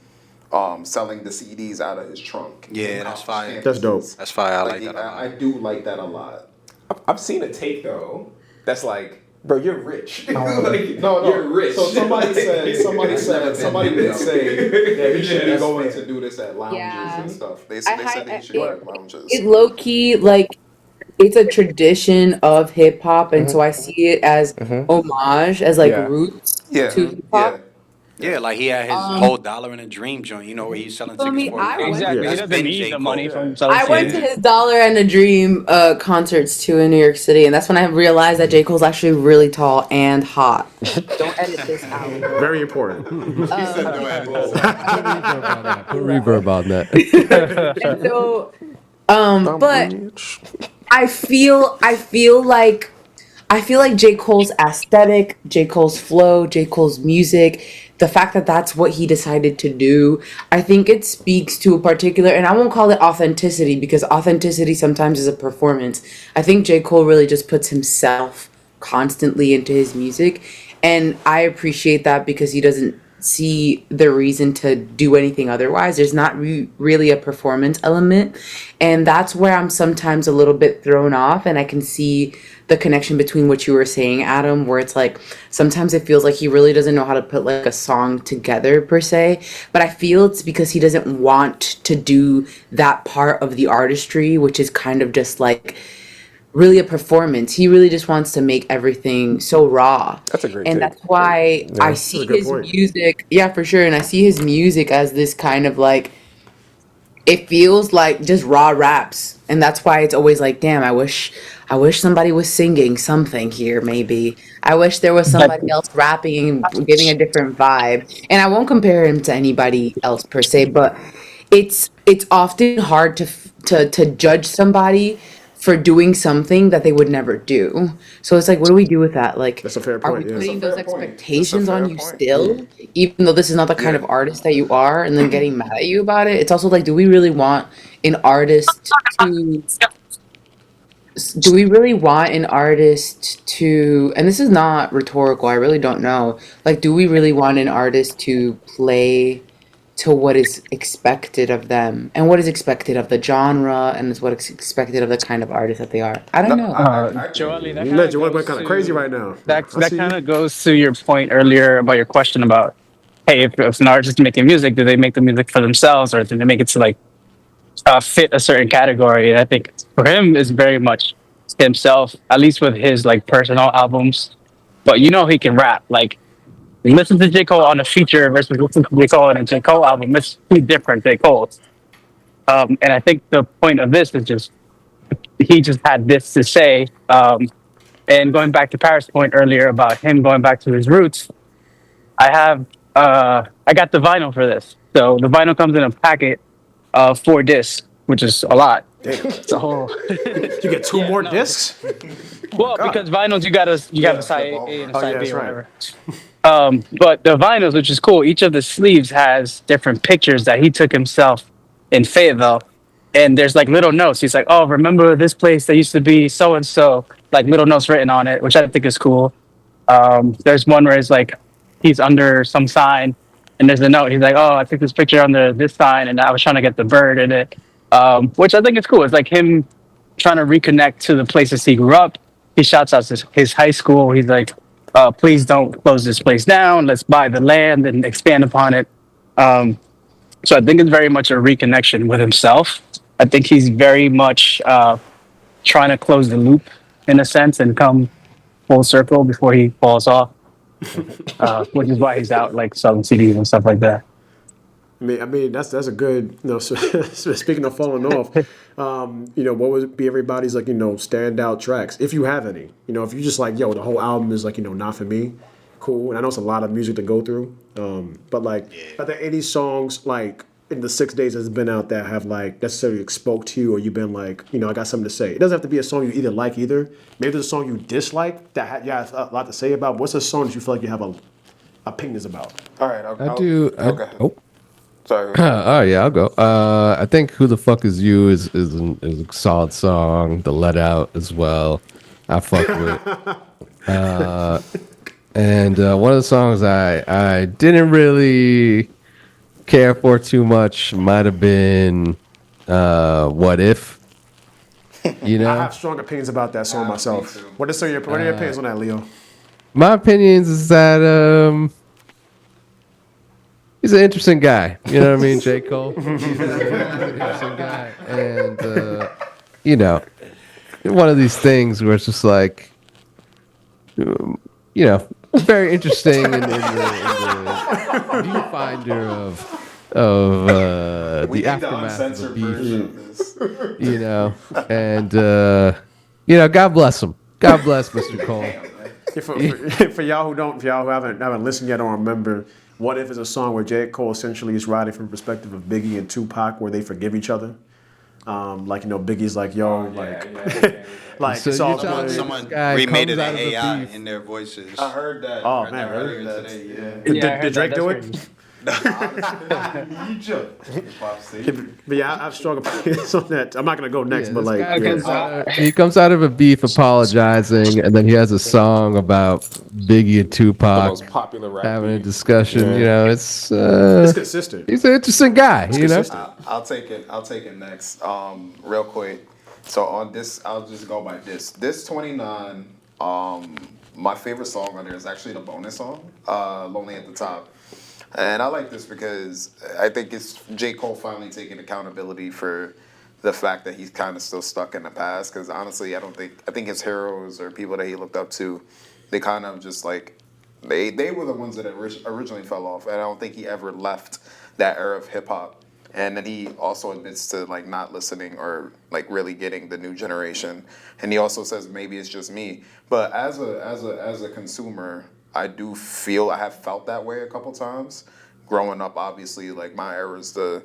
selling the CDs out of his trunk. Yeah, that's fire. That's dope. That's fire. I like that a lot. I do like that a lot. I've seen a take though that's like, bro, you're rich. No, you're rich. So somebody did say that he should be going to do this at lounges and stuff. They said that he should go at lounges. It low key like it's a tradition of hip hop, and so I see it as homage, as like roots to hip hop. Yeah, like he had his whole $1 in a Dream joint, you know, where he's selling tickets for. Exactly, he doesn't need the money from selling I went to CDs. his Dollar and a Dream concerts too in New York City, and that's when I realized that J. Cole's actually really tall and hot. Don't edit this out. Very important. Put reverb on that. And so, but I feel like J. Cole's aesthetic, J. Cole's flow, J. Cole's music, the fact that that's what he decided to do, I think it speaks to a particular, and I won't call it authenticity because authenticity sometimes is a performance. I think J. Cole really just puts himself constantly into his music, and I appreciate that because he doesn't see the reason to do anything otherwise. There's not really a performance element, and that's where I'm sometimes a little bit thrown off, and I can see the connection between what you were saying, Adam, where it's like sometimes it feels like he really doesn't know how to put like a song together per se, but I feel it's because he doesn't want to do that part of the artistry, which is kind of just like really a performance. He really just wants to make everything so raw. That's a great And take. that's why I That's a see good his point. music, yeah, for sure. And I see his music as this kind of like, it feels like just raw raps. And that's why it's always like, damn, I wish somebody was singing something here, maybe. I wish there was But somebody else rapping and giving a different vibe. And I won't compare him to anybody else per se, but it's often hard to judge somebody for doing something that they would never do. So it's like, what do we do with that? Like, That's a fair are we point. Yeah. putting That's a those fair point. expectations That's a on fair you point. still, even though this is not the kind Yeah. of artist that you are, and then getting mad at you about it? It's also like, do we really want an artist to do we really want an artist to, and this is not rhetorical, I really don't know, like, do we really want an artist to play to what is expected of them and what is expected of the genre and is what is expected of the kind of artist that they are? I don't No, know. I Joelle, that kind Legend, of what goes kind of to crazy right now? that I that see kind you. of goes to your point earlier about your question about, hey, if an artist is making music, do they make the music for themselves or do they make it to like fit a certain category? And I think for him is very much himself, at least with his like personal albums. But you know he can rap. Like you listen to J. Cole on a feature versus listen to J. Cole on a J. Cole album, it's two different J. Cole's. And I think the point of this is just he just had this to say. And going back to Paris' point earlier about him going back to his roots, I have I got the vinyl for this. So the vinyl comes in a packet of 4 discs, which is a lot. It's a whole You get two yeah, more no. discs? Well, God. because vinyls you have a side flip A and a over. Oh, yeah, side B that's or right. whatever. But the vinyls, which is cool, each of the sleeves has different pictures that he took himself in Fayetteville. And there's like little notes. He's like, oh, remember this place that used to be so and so, like little notes written on it, which I think is cool. There's one where it's like he's under some sign and there's a note. He's like, oh, I took this picture under this sign and I was trying to get the bird in it, which I think is cool. It's like him trying to reconnect to the places he grew up. He shouts out his high school. He's like, please don't close this place down. Let's buy the land and expand upon it. Um, so I think it's very much a reconnection with himself. I think he's very much trying to close the loop in a sense and come full circle before he falls off, which is why he's out like selling CDs and stuff like that. I mean, that's a good. So, speaking of falling off, what would be everybody's like standout tracks if you have any? If you just like the whole album is like not for me, cool. And I know it's a lot of music to go through, but like, are there any songs like in the 6 days that's been out that have like necessarily spoke to you or you've been like I got something to say? It doesn't have to be a song you either like either. Maybe there's a song you dislike that you have a lot to say about. What's a song that you feel like you have opinions about? All right, I do. go ahead. Oh. Sorry. Oh yeah, I'll go. I think "Who the Fuck Is You" is a solid song. The "Let Out" as well. I fuck with. And one of the songs I didn't really care for too much might have been "What If." You I know, have strong opinions about that song myself. me too. What are your opinions on that, Leo? my opinions is that he's an interesting guy. You know what I mean, J. Cole. He's an interesting guy, and one of these things where it's just like, very interesting in the viewfinder of We the need the aftermath of the uncensored beef. version of this. And God bless him. God bless Mr. Cole. For y'all who haven't listened yet, don't remember. What If is a song where J. Cole essentially is writing from the perspective of Biggie and Tupac, where they forgive each other. Biggie's like, yo, like So it's you're all telling good. me- Someone guy remade comes it out an of the AI beef. in their voices. I heard that. Oh, I man, heard really? that today. Yeah. Did Drake do it? Egypt. Pop City. But yeah, I have strong opinions on that. I'm not gonna go next, Yeah, but this guy like, comes out of a beef apologizing, and then he has a song about Biggie and The Tupac most popular rap. having a beat. discussion. Yeah. It's consistent. he's an interesting guy. consistent. I'll take it. I'll take it next. Real quick. So on this, I'll just go by this. This 29. My favorite song on there is actually the bonus song, "Lonely at the Top," and I like this because I think it's J. Cole finally taking accountability for the fact that he's kind of still stuck in the past. Because honestly, I think his heroes or people that he looked up to, they kind of just like they were the ones that originally fell off, and I don't think he ever left that era of hip hop. And then he also admits to like not listening or like really getting the new generation. And he also says maybe it's just me. But as a consumer, I have felt that way a couple times. Growing up, obviously, like my era is the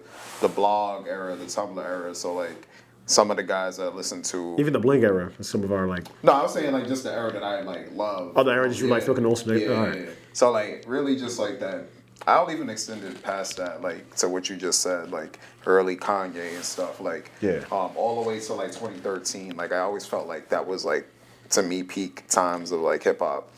blog era, the Tumblr era. So like some of the guys I listen to, Even the Bling era, some of our like. no, I was saying like just the era that I like love. Oh, the era that you like fucking awesome. Yeah, All right. yeah. So like really just like that. I'll even extend it past that, like to what you just said, like early Kanye and stuff, like all the way to like 2013. Like I always felt like that was like to me peak times of like hip hop.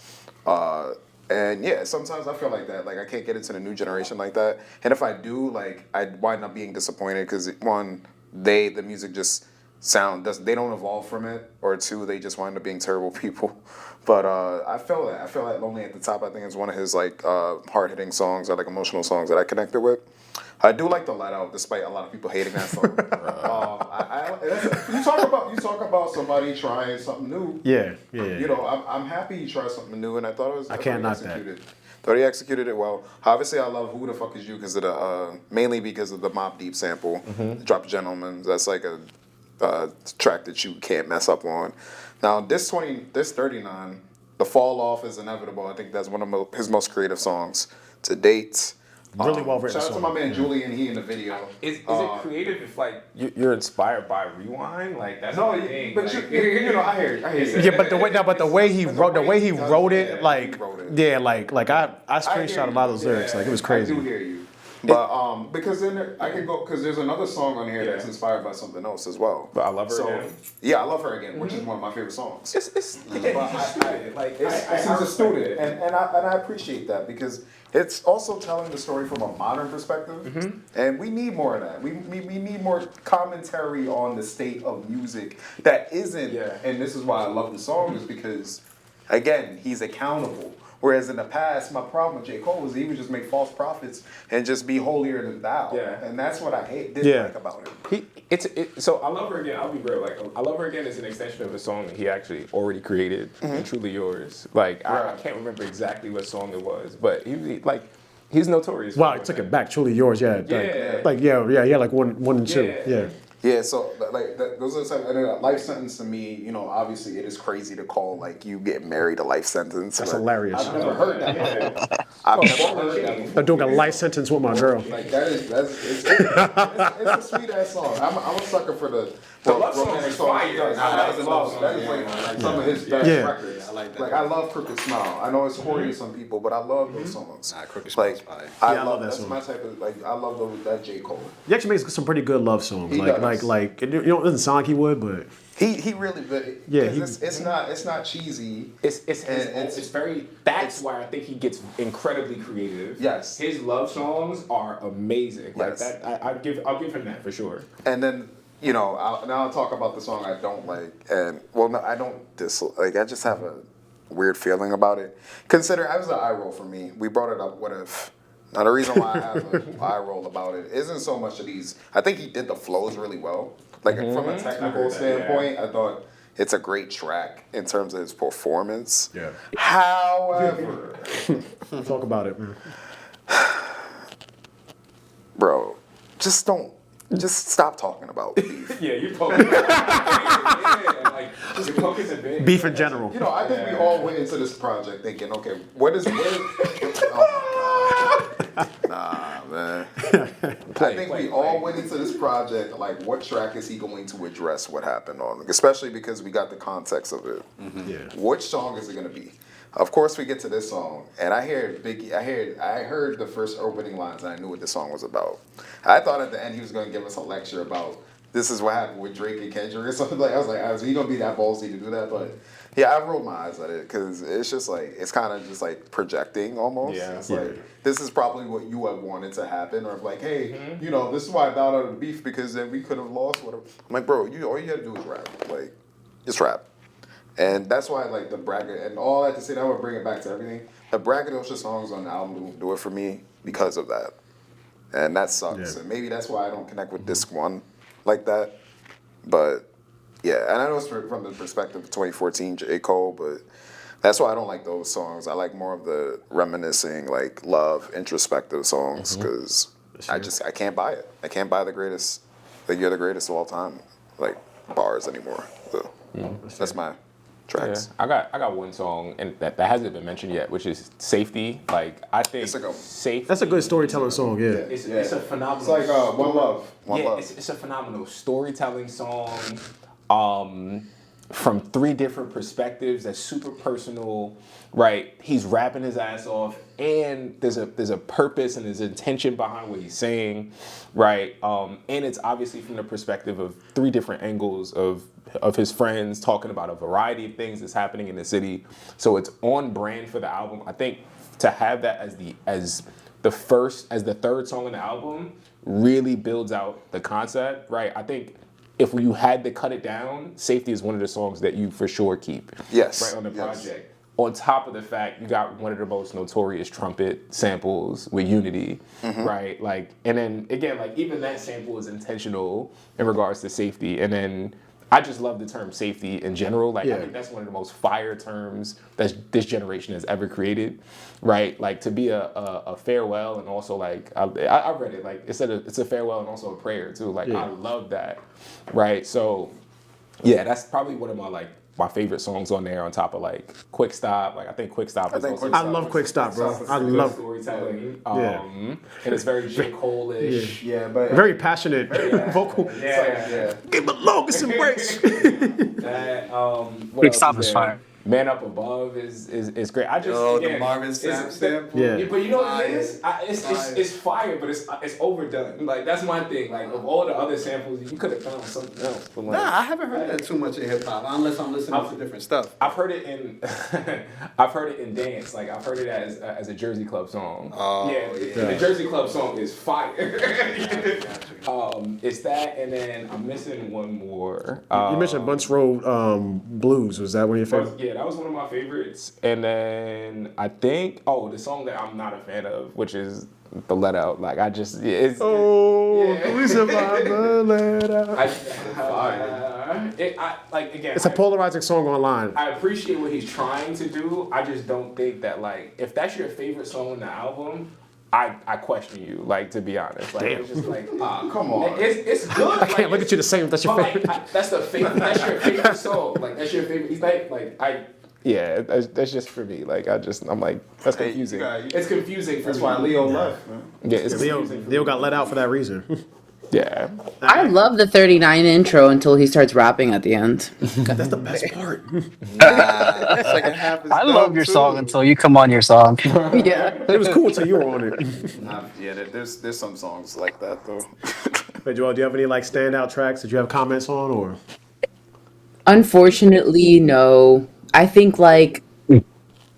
And yeah, sometimes I feel like that. Like I can't get into the new generation like that. And if I do, like I wind up being disappointed because one, the music just they don't evolve from it, or two, they just wind up being terrible people. But I feel like Lonely at the Top, I think is one of his like hard hitting songs or like emotional songs that I connected with. I do like the Let Out, despite a lot of people hating that song. You talk about somebody trying something new. Yeah. You know, I'm happy he tried something new, and I thought it was. I can't knock that. Thought he executed it well. Obviously, I love Who the Fuck Is You because of the mainly because of the Mobb Deep sample, Drop Gentlemen. That's like a track that you can't mess up on. Now this 39, The Fall Off is Inevitable. I think that's one of his most creative songs to date. Really well written. Shout out to my man Julian. He in the video. Is it creative if like you're inspired by Rewind? Like that's No, the thing. but like, you know, I hear you. Yeah, but the way he wrote it, like I screenshot a lot of those lyrics, like it was crazy. I do hear you. But because then I can go because there's another song on here that's inspired by something else as well. But I Love Her Again. Yeah, I Love Her Again, which is one of my favorite songs. He's a student. Like He's a student, and I appreciate that because it's also telling the story from a modern perspective, and we need more of that. We need more commentary on the state of music that isn't. Yeah. And this is why I love the song is because, again, he's accountable. Whereas in the past, my problem with J. Cole was he would just make false prophets and just be holier than thou. Yeah. And that's what I didn't like about him. So I Love Her Again, I'll be real. Like, I Love Her Again is an extension of a song that he actually already created, Truly Yours. Like, I can't remember exactly what song it was, but he's notorious. Wow, I took it back. Truly Yours, yeah. Like one and two. Yeah. Yeah, so like those are the type. And then a life sentence to me, you know, obviously it is crazy to call like you get married a life sentence. That's hilarious. I've never heard that before. I've never heard that before. I'm doing a life sentence with my girl. Like it's a sweet ass song. I'm a sucker for the love romantic song. That is like some of his best records. I like that. Like I love Crooked Smile. I know it's corny to some people, but I love those songs. Crooked Smile. I love that song. That's my type of like. I love that J. Cole. He actually makes some pretty good love songs. Like it doesn't sound like he would, but he really good. Yeah, it's not cheesy. It's very. That's why I think he gets incredibly creative. Yes, his love songs are amazing. Like that, I'll give him that for sure. And then you know, I'll talk about the song I don't like, and well, no, I don't dislike. I just have a weird feeling about it. Consider, it was an eye roll for me. We brought it up. What if? Now the reason why I have an eye roll about it isn't so much of these. I think he did the flows really well. Like from a technical standpoint, I thought it's a great track in terms of his performance. Yeah. However, talk about it, man. Bro, just stop talking about beef. Yeah, you're poking. You're poking the beef. Beef in general. You know, I think we all went into this project thinking, okay, what is Nah, man. I think we all went into this project like, what track is he going to address what happened on? Especially because we got the context of it. Yeah. Which song is it going to be? Of course, we get to this song, and I heard Biggie. I heard the first opening lines, and I knew what the song was about. I thought at the end he was going to give us a lecture about this is what happened with Drake and Kendrick or something. Like I was like, is he going to be that ballsy to do that? But yeah, I rolled my eyes at it because it's just like it's kind of just like projecting almost. Yeah. It's like this is probably what you have wanted to happen, or like, hey, you know, this is why I bowed out of the beef because then we could have lost whatever. I'm like, bro, all you got to do is rap. Like, just rap. And that's why, like, the bracket and all that to say that I would bring it back to everything. The braggadocio songs on the album don't do it for me because of that, and that sucks. Yeah. And maybe that's why I don't connect with Disc 1 like that. But yeah, and I know it's from the perspective of 2014 J. Cole, but that's why I don't like those songs. I like more of the reminiscing, like love, introspective songs, because I can't buy it. I can't buy the greatest, like you're the greatest of all time, like bars anymore. So that's my tracks. Yeah. I got one song and that hasn't been mentioned yet, which is Safety. Like I think Safety. That's a good storytelling song. Yeah. It's a phenomenal. It's like One Love. One Love. It's a phenomenal storytelling song. From 3 different perspectives, that's super personal, right? He's rapping his ass off, and there's a purpose and there's intention behind what he's saying, right? And it's obviously from the perspective of 3 different angles of his friends talking about a variety of things that's happening in the city. So it's on brand for the album. I think to have that as the third song on the album really builds out the concept, right? I think if you had to cut it down, Safety is one of the songs that you for sure keep. Yes. Right on the project. On top of the fact you got one of the most notorious trumpet samples with Unity, right? Like, and then again, like even that sample is intentional in regards to Safety. And then I just love the term safety in general. Like I think that's one of the most fire terms that this generation has ever created, right? Like to be a farewell and also like I read it like it's a farewell and also a prayer too. Like I love that, right? So yeah, that's probably one of my favorite songs on there. On top of like Quick Stop, like I think Quick Stop. I love Quick Stop, bro. I love storytelling. And it's very J. Cole-ish. Yeah, but very passionate vocal. Yeah. Give the longest embrace. Quick Stop is fire. Man Up Above is great. I just the Marvin Sapp sample. Yeah. But you know what it is? It's fire, but it's overdone. Like that's my thing. Like of all the other samples, you could have found something else. But like, Nah, I haven't heard that too much in hip hop unless I'm listening to different stuff. I've heard it in dance. Like I've heard it as a Jersey Club song. Oh, yeah. The Jersey Club song is fire. It's that, and then I'm missing one more. You mentioned Bunch Road Blues. Was that one of your favorites? Yeah, that was one of my favorites. And then I think, the song that I'm not a fan of, which is the Let Out. Like I just, we survived the Let Out. It's a polarizing song online. I appreciate what he's trying to do. I just don't think that like if that's your favorite song on the album, I question you, like to be honest. Like Damn. it's just like Come on. it's good. I can't look at you the same if that's your favorite. That's your favorite song. Like that's your favorite. He's yeah, that's just for me. Like I'm like that's confusing. It's confusing for me. That's why Leo left, man. Yeah, it's confusing. Leo got let out for that reason. Yeah. I love the 39 intro until he starts rapping at the end. That's the best part. The second half is I love your too. song until you come on your song. Yeah. It was cool until you were on it. There's some songs like that though. Hey, Joel, do you have any like standout tracks that you have comments on, or? Unfortunately, no. I think like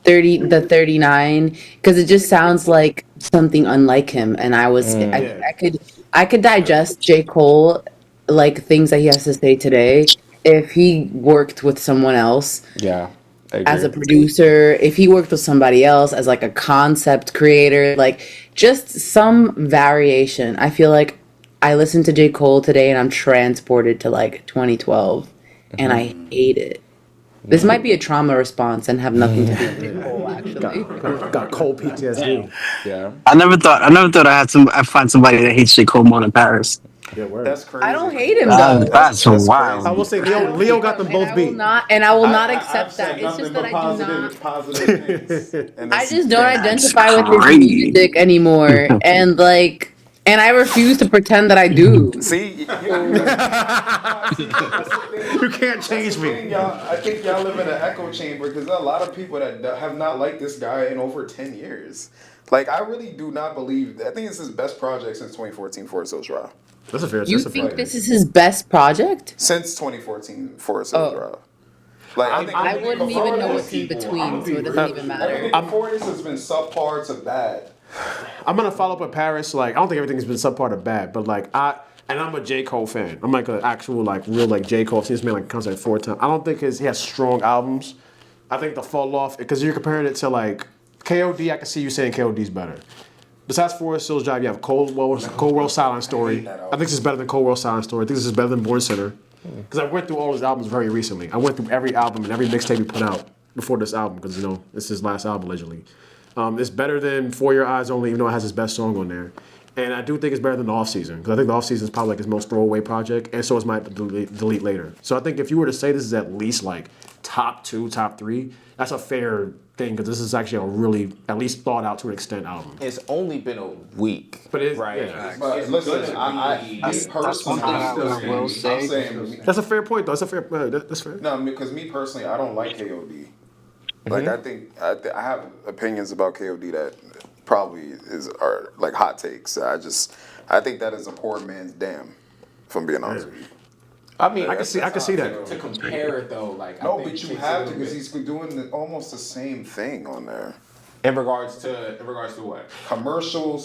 39 because it just sounds like something unlike him, and I could digest J. Cole like things that he has to say today if he worked with someone else. Yeah. As a producer, if he worked with somebody else as like a concept creator, like just some variation. I feel like I listened to J. Cole today and I'm transported to like 2012 and I hate it. This might be a trauma response and have nothing to do with J. Cole actually. Got Cole PTSD. Yeah. I never thought I'd find somebody that hates J. Cole more than Paris. Yeah, word. That's crazy. I don't hate him though. That's wild. I will say Leo got them both beat. I will not accept that. It's just that I do not. Positive things. I just don't identify with his music anymore, and I refuse to pretend that I do. See, You can't change me. I think y'all live in an echo chamber because there are a lot of people that have not liked this guy in over 10 years. Like, I really do not believe. I think it's his best project since 2014, Forest Hills Drive. That's a fair. You think this is his best project? Since 2014, Forest Hills Drive. Like, I wouldn't even know what's in between, so it doesn't even matter. Before this has been subpar to bad. I'm gonna follow up with Paris. Like, I don't think everything's been subpar to bad, but like I'm a J. Cole fan. I'm like an actual real J. Cole. I've seen this man concert 4 times. I don't think he has strong albums. I think the fall off because you're comparing it to like KOD. I can see you saying KOD's better. Besides Forest Hills Drive, you have Cold World Silent Story. I think this is better than Cold World Silent Story. I think this is better than Born Center. Because I went through all his albums very recently. I went through every album and every mixtape he put out before this album because, you know, it's his last album, allegedly. It's better than For Your Eyes Only, even though it has his best song on there. And I do think it's better than The Off Season because I think The Off Season is probably like his most throwaway project, and so is my Delete Later. So I think if you were to say this is at least like top 2, top 3, that's a fair thing because this is actually a really at least thought out to an extent album. It's only been a week, But it's right? yeah. But listen, me personally, I will say. I'm saying, That's a fair point though. That's a fair. That's fair. no, because me personally, I don't like KOD. Like I have opinions about KOD that probably are like hot takes. I think that is a poor man's damn. If I'm being honest with you. I mean, I can see that. To compare it though, like No, but you have to because he's doing almost the same thing on there. in regards to what? Commercial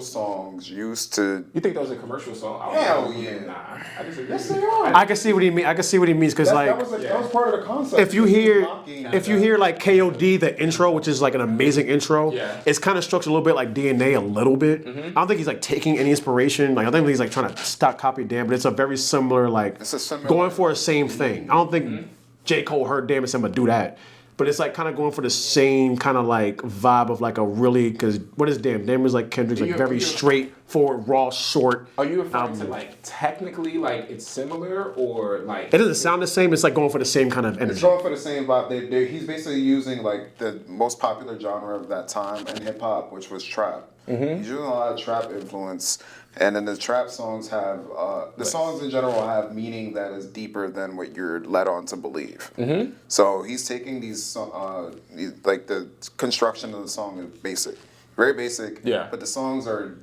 songs used to. You think those are commercial songs? Hell yeah. Nah, I just think Yes, they are. I can see what he mean. I can see what he means because like that was part of the concept. if you hear like KOD the intro, which is like an amazing intro, it's kind of structured a little bit like DNA a little bit. I don't think he's like taking any inspiration. Like I think he's like trying to stock copy Damn, but it's a very similar like It's a similar- going for the same thing. I don't think J. Cole heard Damn and said, "I'm gonna do that." But it's like kind of going for the same kind of like vibe of like a really, because what is Damn? Damn is like Kendrick's like very straightforward, raw, short. Are you referring to like technically like it's similar or like? It doesn't sound the same. It's like going for the same kind of It's energy. going for the same vibe. He's basically using like the most popular genre of that time in hip hop, which was trap. He's using a lot of trap influence, and then the trap songs have the songs in general have meaning that is deeper than what you're led on to believe. So he's taking these like the construction of the song is basic, very basic. Yeah. But the songs are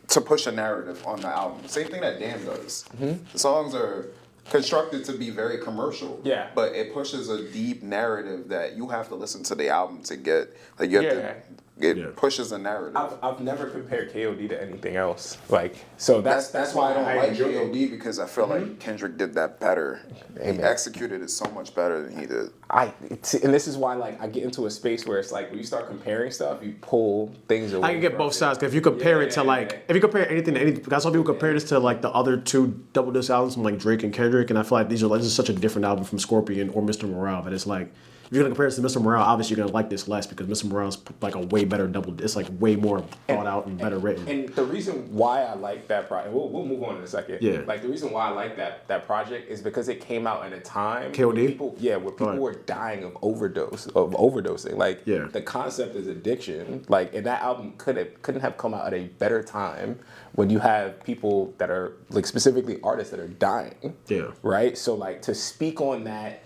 to push a narrative on the album. Same thing that Damn does. The songs are constructed to be very commercial. Yeah. But it pushes a deep narrative that you have to listen to the album to get. Like you have to. It pushes a narrative. I've never compared KOD to anything else. Like so that's why I don't like enjoy it. KOD because I feel like Kendrick did that better. He executed it so much better than he did. And this is why like I get into a space where it's like when you start comparing stuff, you pull things away. I can get from both it. sides because if you compare it to like, if you compare anything to anything, because some people compare this to like the other 2 double disc albums from like Drake and Kendrick, and I feel like this is such a different album from Scorpion or Mr. Morale that it's like, if you're gonna compare this to Mr. Morale, obviously you're gonna like this less because Mr. Morale's like a way better double. It's like way more thought out and better written. And the reason why I like that project, we'll move on in a second. Yeah. Like the reason why I like that project is because it came out at a time KOD? where people were dying of overdosing. Like the concept is addiction. Like and that album couldn't have come out at a better time when you have people that are like specifically artists that are dying. Yeah. Right? So like to speak on that.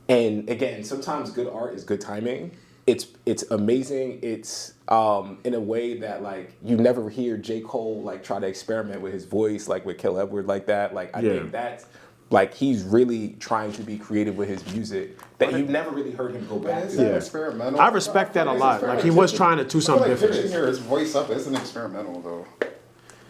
And again, sometimes good art is good timing. It's amazing. It's in a way that like you never hear J. Cole like try to experiment with his voice like with Kill Edward like that. Like I think that's like he's really trying to be creative with his music that you've never really heard him go back to. Experimental. I respect that a lot. Like he was trying to do something different. Pitching his voice up isn't experimental though.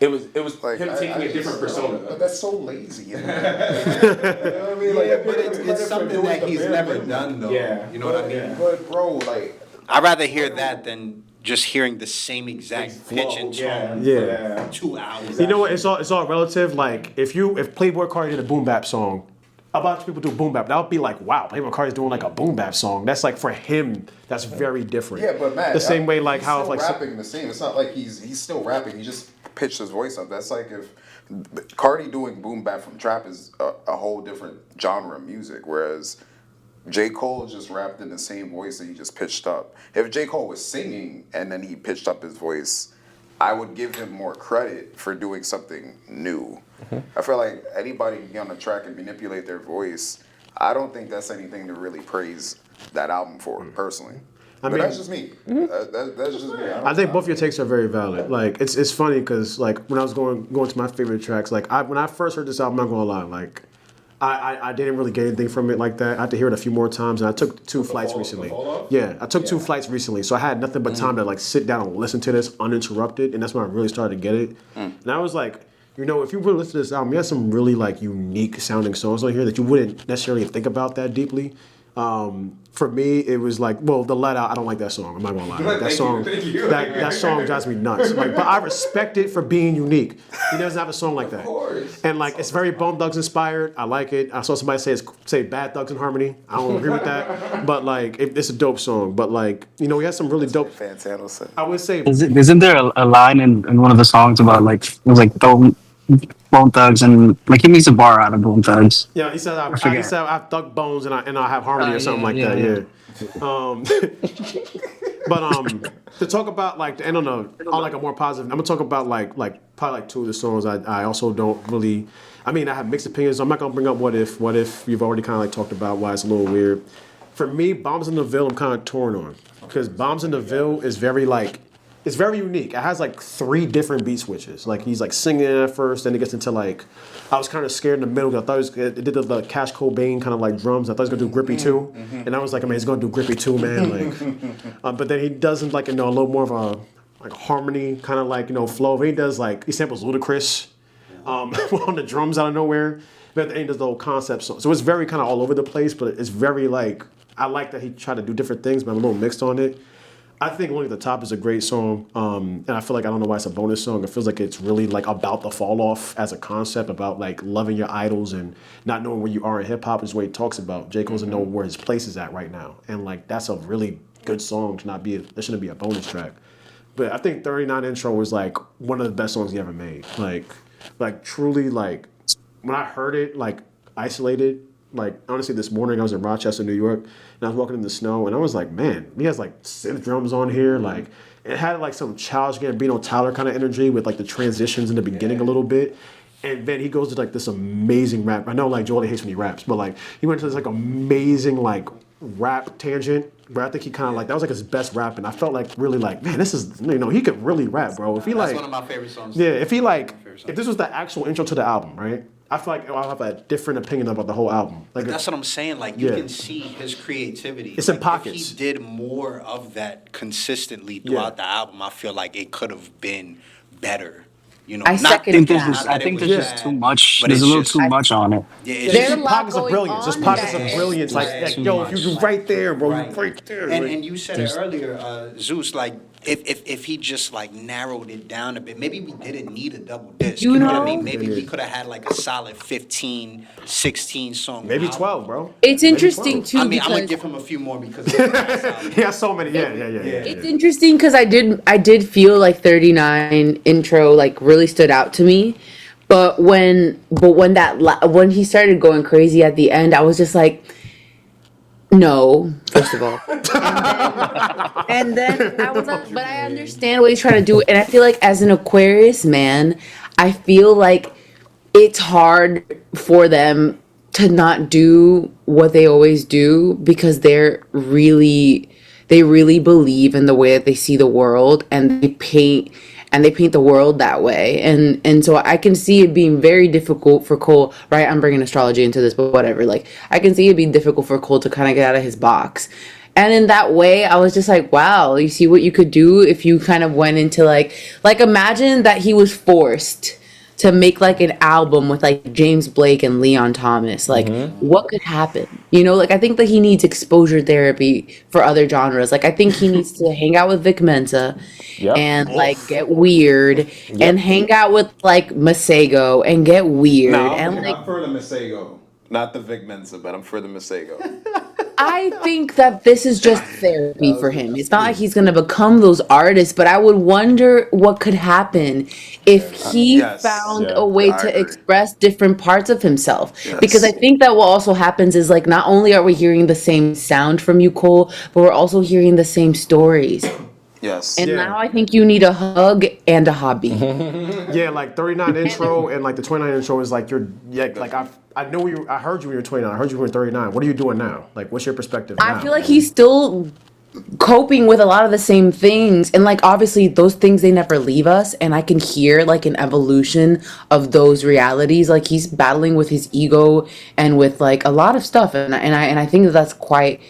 It was Like, him taking a different persona. But that's so lazy. You know what I mean? Like, But it's something that he's never done though. Yeah. You know what I mean? But bro, like I'd rather hear that than just hearing the same exact pitch and tone Yeah. for 2 hours. You know what? It's all relative. Like if Playboy Carti did a boom bap song, a bunch of people do boom bap. That would be like, wow, Playboy Carti's doing like a boom bap song. That's like for him, that's very different. yeah, but Matt, the same way like he's how still if like rapping the same. It's not like he's still rapping. He just pitched his voice up. That's like if Cardi doing boom bap from trap is a whole different genre of music, whereas J. Cole just rapped in the same voice that he just pitched up. If J. Cole was singing and then he pitched up his voice, I would give him more credit for doing something new. I feel like anybody can get on the track and manipulate their voice. I don't think that's anything to really praise that album for, personally. But that's just me. That's just me. I think both your takes are very valid. Like it's funny because like when I was going to my favorite tracks, like when I first heard this album, I'm not gonna lie, like I didn't really get anything from it like that. I had to hear it a few more times, and I took 2 flights recently. Yeah, I took 2 flights recently, so I had nothing but time to like sit down and listen to this uninterrupted, and that's when I really started to get it. And I was like, you know, if you really listen to this album, you have some really like unique sounding songs on here that you wouldn't necessarily think about that deeply. For me, it was like, well, the Let Out. I don't like that song. I'm not gonna lie. Like, that song, that song drives me nuts. Like, but I respect it for being unique. He doesn't have a song like that. Of course. And like, it's very Bone Thugs inspired. I like it. I saw somebody say Bad Thugs in Harmony. I don't agree with that, but like, it's a dope song. But like, you know, he has some really dope. Fantano said. I would say. Isn't there a line in one of the songs about like it was like Bone Thugs and like he makes a bar out of Bone Thugs? Yeah, he said I have thug bones and I have harmony or something like that. Yeah. But to talk about like to end on like a more positive, I'm gonna talk about like probably like two of the songs I also don't really. I mean, I have mixed opinions. I'm not gonna bring up What If. What If you've already kind of like talked about why it's a little weird. For me, Bombs in the Ville I'm kind of torn on because Bombs in the Ville is very like. It's very unique. It has like 3 different beat switches. Like he's like singing it at first, then it gets into like, I was kind of scared in the middle. I thought it did the Cash Cobain kind of like drums. I thought he was gonna do Grippy too, and I was like, man, he's gonna do Grippy too, man. Like, but then he doesn't like a little more of a like harmony kind of like flow. But he does like he samples Ludacris on the drums out of nowhere. But at the end does the whole concept song. So it's very kind of all over the place, but it's very like I like that he tried to do different things, but I'm a little mixed on it. I think Lonely at the Top is a great song, and I feel like I don't know why it's a bonus song. It feels like it's really like about the fall off as a concept, about like loving your idols and not knowing where you are in hip hop is what he talks about. J. Cole doesn't know where his place is at right now, and like that's a really good song to not be. That shouldn't be a bonus track. But I think 39 Intro was like one of the best songs he ever made. Like truly like when I heard it like isolated. Like honestly, this morning I was in Rochester, New York, and I was walking in the snow, and I was like, man, he has like synth drums on here. Like it had like some Childish Gambino, Tyler kind of energy with like the transitions in the beginning a little bit, and then he goes to like this amazing rap. I know like Joel hates when he raps, but like he went to this like amazing like rap tangent where I think he kind of like that was like his best rap, and I felt like really like man, this is he could really rap, bro. If he like that's one of my favorite songs. Yeah, if this was the actual intro to the album, right? I feel like I'll have a different opinion about the whole album. Like that's what I'm saying. Like you can see his creativity. It's in pockets. If he did more of that consistently throughout the album, I feel like it could have been better. I think there's just too much. There's a little too much on it. Yeah, there's pockets of brilliance. There's pockets of brilliance. Like yo, if you right there, bro, you right there. And you said it earlier, Zeus. Like if he just like narrowed it down a bit, maybe we didn't need a double disc. You know what I mean? Maybe we could have had like a solid 15, 16 song. Maybe 12, bro. It's interesting too. I mean, I'm gonna give him a few more because he has so many. Yeah. It's interesting because I did feel like 39 intro like really stood out to me, but when he started going crazy at the end, I was just like, no, first of all, and then I was like, but I understand what he's trying to do, and I feel like as an Aquarius man, I feel like it's hard for them to not do what they always do because they really believe in the way that they see the world, and they paint the world that way. And so I can see it being very difficult for Cole, right? I'm bringing astrology into this, but whatever. Like, I can see it being difficult for Cole to kind of get out of his box. And in that way, I was just like, wow, you see what you could do if you kind of went into like imagine that he was forced to make like an album with like James Blake and Leon Thomas. Like, what could happen? Like I think that he needs exposure therapy for other genres. Like I think he needs to hang out with Vic Mensa and like get weird and hang out with like Masego and get weird. No, and I'm like for the Masego. Not the Vic Mensa, but I'm for the Masego. I think that this is just therapy for him. It's not like he's going to become those artists, but I would wonder what could happen if he found a way to express different parts of himself. Yes. Because I think that what also happens is like not only are we hearing the same sound from you, Cole, but we're also hearing the same stories. Yes. And now I think you need a hug and a hobby. Yeah, like 39 intro and like the 29 intro is like I know I heard you when you were 29. I heard you when you were 39. What are you doing now? Like, what's your perspective now? I feel like he's still coping with a lot of the same things, and like obviously those things, they never leave us, and I can hear like an evolution of those realities. Like he's battling with his ego and with like a lot of stuff, and I think that's quite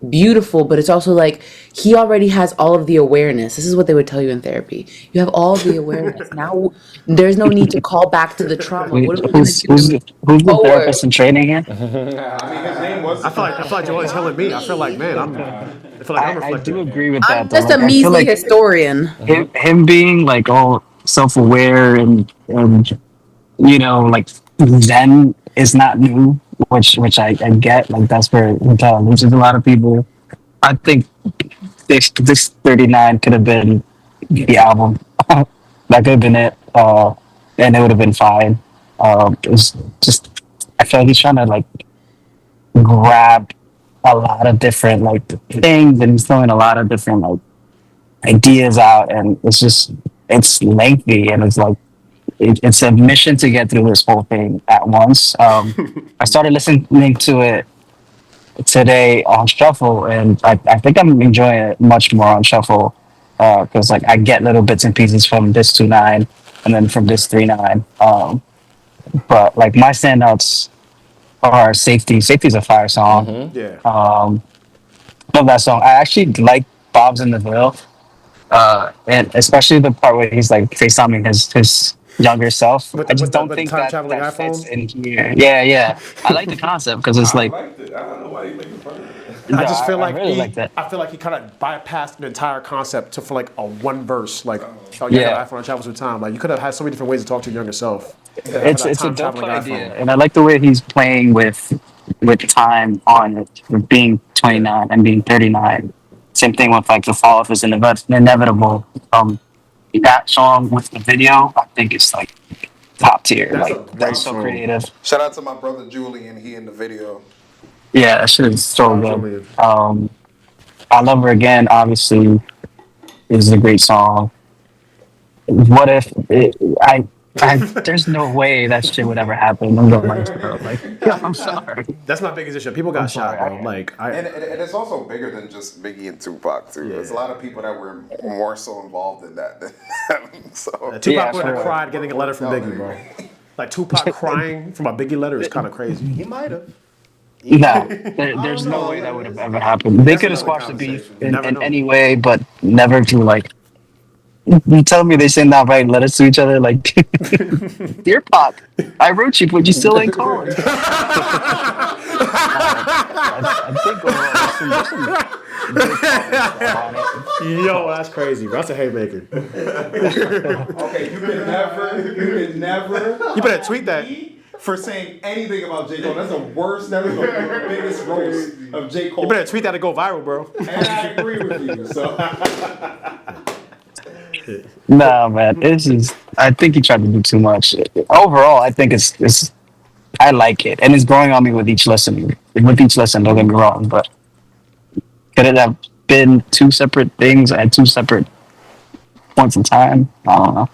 beautiful, but it's also like he already has all of the awareness. This is what they would tell you in therapy. You have all the awareness. Now there's no need to call back to the trauma. Wait, What are we gonna do who's the forward? therapist in training here? I mean, his name was. I feel like Joel is telling me. I feel like, man, I feel like I'm I do reflecting. agree with I'm that though. just a Like, I feel measly like historian. him being like all self-aware and you know like Zen is not new, which I get. Like that's where it reaches a lot of people. I think this 39 could have been the album. That could have been it, and it would have been fine. It's just I feel like he's trying to like grab a lot of different like things, and he's throwing a lot of different like ideas out, and it's lengthy, and it's like it's a mission to get through this whole thing at once. I started listening to it today on shuffle, and I think I'm enjoying it much more on shuffle because like I get little bits and pieces from this 2-9 and then from this 3-9. But like my standouts are safety. Safety's a fire song. Yeah. Love that song. I actually like Bob's in the Ville, and especially the part where he's like FaceTiming his younger self. With I the, just with the, don't with the think time that traveling that fits iPhone. in here. Yeah. I like the concept because it's like liked it. I don't know why you making fun of it. I just feel I like really like that. I feel like he kind of bypassed the entire concept to for like a one verse. Like, oh Yeah. iPhone travels through time. Like you could have had so many different ways to talk to your younger self. It's a dope idea, and I like the way he's playing with time on it, with being 29 and being 39. Same thing with like the fall off is inevitable. That song with the video, I think it's like top tier. That's a Like great that's so song. creative. Shout out to my brother Julian. He in the video. Yeah, that shit is so Shout out good. Julian. I Love Her Again, obviously, is a great song. What if there's no way that shit would ever happen. I'm going like, I'm sorry. That's my biggest issue. People got shot, sorry, bro. Like And it's also bigger than just Biggie and Tupac too. There's a lot of people that were more so involved in that than them. So Tupac Yeah, would have for- cried getting a letter from Biggie, bro. Like Tupac crying from a Biggie letter is kind of crazy. He might have. No, there's no way that would have ever happened. They could have squashed the beef Never in know. any way, but never to like. You telling me they send out writing letters to each other like, "Dear Pop, I wrote you, but you still ain't calling." I think there's some good comments on it. Yo, that's crazy, bro. That's a haymaker. okay, you can never. You better tweet that. For saying anything about J. Cole. That's the worst, that is the biggest roast of J. Cole. You better tweet that to go viral, bro. And I agree with you, so. Nah, man, it's just. I think he tried to do too much. Overall, I think it's. I like it, and it's growing on me with each listen. With each listen, don't get me wrong, but could it have been two separate things at two separate points in time? I don't know.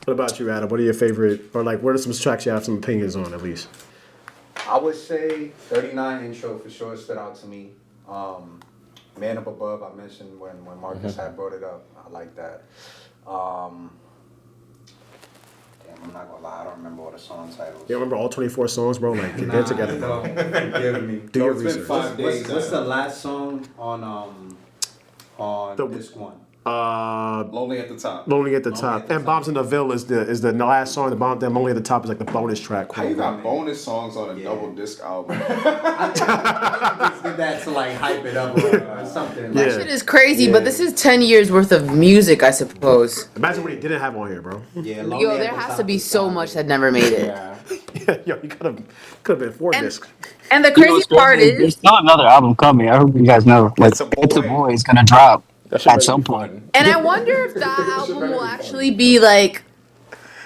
What about you, Adam? What are your favorite, or like, what are some tracks you have some opinions on, at least? I would say 39 intro for sure stood out to me. Man Up Above, I mentioned when Marcus had brought it up. I like that. Damn, I'm not gonna lie, I don't remember all the song titles. You remember all 24 songs, bro? Like, get that together, bro. Forgive me. Do your It's been research. 5 days. What's the last song on disc one? Lonely at the top. Lonely at the Top. And Bombs in the Ville is the last song. The Bomb, then Lonely at the Top is like the bonus track. How you got bonus songs on a double disc album? Just did that to like hype it up or something. Yeah. Shit is crazy, but this is 10 years worth of music, I suppose. Imagine what he didn't have on here, bro. Yeah, Yo, there has to be so much that never made it. Yo, you could have been 4 discs. And the You know crazy what's part crazy? is, There's still another album coming. I hope you guys know. Like, It's a It's a Boy. Boy is gonna drop That shit at better some be point. fun. and I wonder if that album will actually be like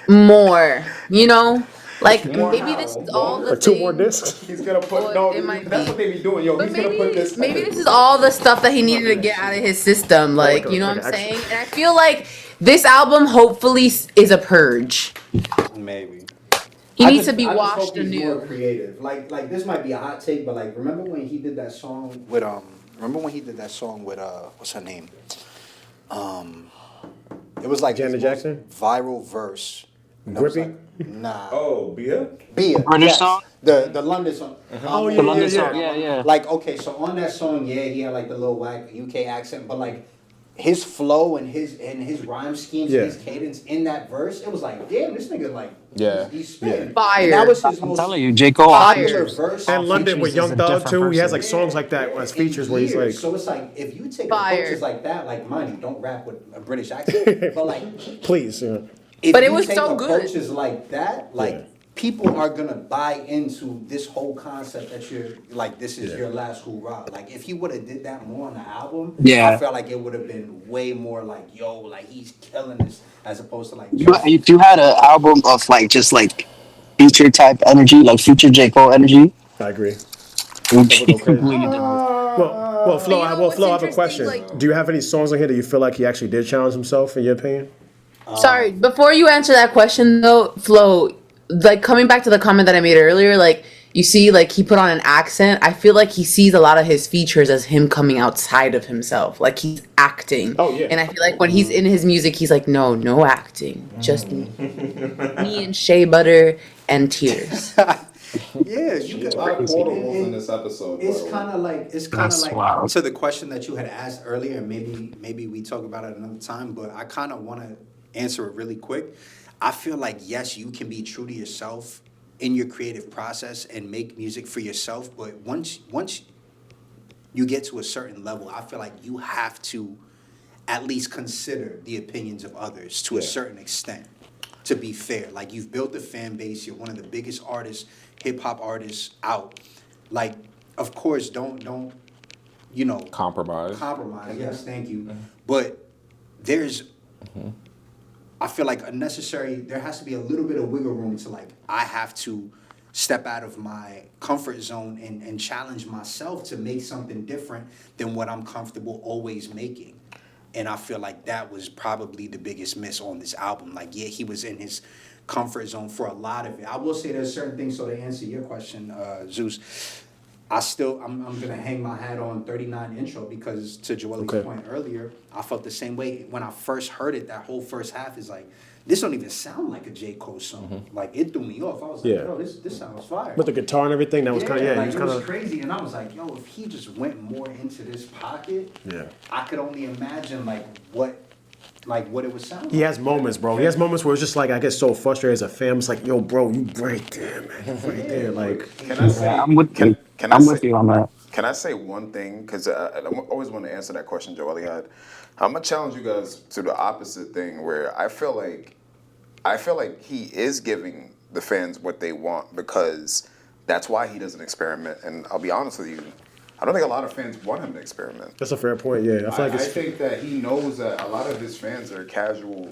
more, you know? Like maybe this is all the Like 2 more things- discs. He's gonna put Well, it might that's be. what they be doing. Yo, But he's gonna put this. maybe this is all the stuff that he needed to get out of his system. Like, you know what I'm like saying? And I feel like this album hopefully is a purge. Maybe. He I needs just- to be I just washed hope he's anew. more creative. Like this might be a hot take, but like remember when he did that song with what's her name? It was like Janet his most Jackson? viral verse No, it's Grippy? like, nah. Oh, Bia? Bia. British yes. song? The London song. Oh, The yeah, London yeah. song, yeah. Like, okay, so on that song, yeah, he had like the little whack UK accent, but like his flow and his rhyme schemes, Yeah. his cadence in that verse, it was like, damn, this nigga like, Yeah. he's spitting. Fire. And that was his I'm most telling you, J. Cole popular Fire. verse. And London with features Young is a Thug different too. He has person. like songs like that as in features where he's like, years. So it's like if you take Fire. approaches like that, like mind you, don't rap with a British accent, but like please. if But it you was take so good. approaches like that, like Yeah. people are gonna buy into this whole concept that you're like this is your last hoorah. Like if he would have did that more on the album, Yeah. I felt like it would have been way more like yo, like he's killing this as opposed to like If you had an album of like just like future type energy, like future J. Cole energy, I agree. it would That would be go crazy. completely different. Well, Flo, You know Flo, what's I have a interesting, question. like- Do you have any songs on here that you feel like he actually did challenge himself, in your opinion? Sorry, before you answer that question though, Flo, like coming back to the comment that I made earlier, like you see, like he put on an accent. I feel like he sees a lot of his features as him coming outside of himself, like he's acting. Oh, yeah. And I feel like when he's in his music, he's like, no acting, just me and Shea Butter and tears. yeah, you could. A lot of quotables in this episode. It's by the way. kind of like That's wild. to the question that you had asked earlier, and maybe we talk about it another time. But I kind of want to answer it really quick. I feel like yes, you can be true to yourself in your creative process and make music for yourself. But once you get to a certain level, I feel like you have to at least consider the opinions of others to a certain extent. To be fair, like you've built a fan base, you're one of the biggest artists, hip hop artists out. Like, of course, don't Compromise. compromise. Yes, thank you. But there's, I feel like there has to be a little bit of wiggle room to like, I have to step out of my comfort zone and challenge myself to make something different than what I'm comfortable always making. And I feel like that was probably the biggest miss on this album. Like, yeah, he was in his comfort zone for a lot of it. I will say there's certain things, so to answer your question, Zeus, I'm gonna hang my hat on 39 intro because to Joelle's point earlier, I felt the same way when I first heard it. That whole first half is like, this don't even sound like a J. Cole song. Like it threw me off. I was like, yo, this sounds fire. With the guitar and everything, that was kind of like, he was it kind was of crazy, and I was like, yo, if he just went more into this pocket, I could only imagine what it would sound like. He has moments, bro. He has moments where it's just like I get so frustrated as a fan. It's like, yo, bro, you right there, man, right there. Like, Can I say? I'm with you. Can I I'm say, with you on that. Can I say one thing? Because I always want to answer that question Joelle had. I'm gonna challenge you guys to the opposite thing, where I feel like he is giving the fans what they want because that's why he doesn't experiment. And I'll be honest with you, I don't think a lot of fans want him to experiment. that's a fair point. Yeah, I feel like I it's think that he knows that a lot of his fans are casual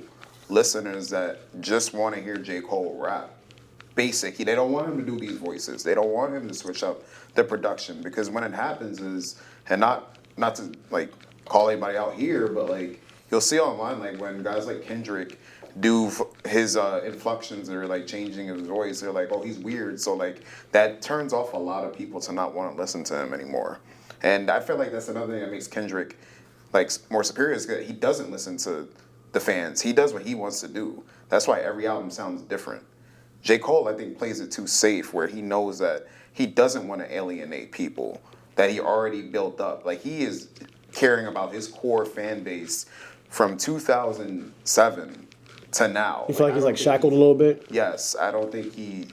listeners that just want to hear J. Cole rap. Basic. They don't want him to do these voices. They don't want him to switch up the production because when it happens is, and not to like call anybody out here, but like you'll see online like when guys like Kendrick do his inflections or like changing his voice, they're like, oh, he's weird. So like that turns off a lot of people to not want to listen to him anymore. And I feel like that's another thing that makes Kendrick like more superior is that he doesn't listen to the fans. He does what he wants to do. That's why every album sounds different. J. Cole, I think, plays it too safe where he knows that he doesn't want to alienate people that he already built up. Like he is caring about his core fan base from 2007 to now. you feel like he's like shackled a little bit. Yes, I don't think he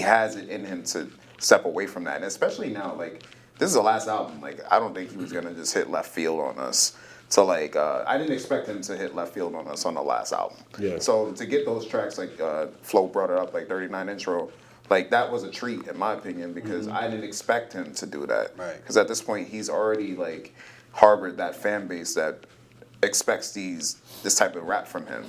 has it in him to step away from that. And especially now, like, this is the last album. Like, I don't think he was going to just hit left field on us. So, like, I didn't expect him to hit left field on us on the last album. Yeah. So, to get those tracks, like, Flo brought it up, like, 39 intro, like, that was a treat, in my opinion, because I didn't expect him to do that. Right. Because at this point, he's already, like, harbored that fan base that expects this type of rap from him.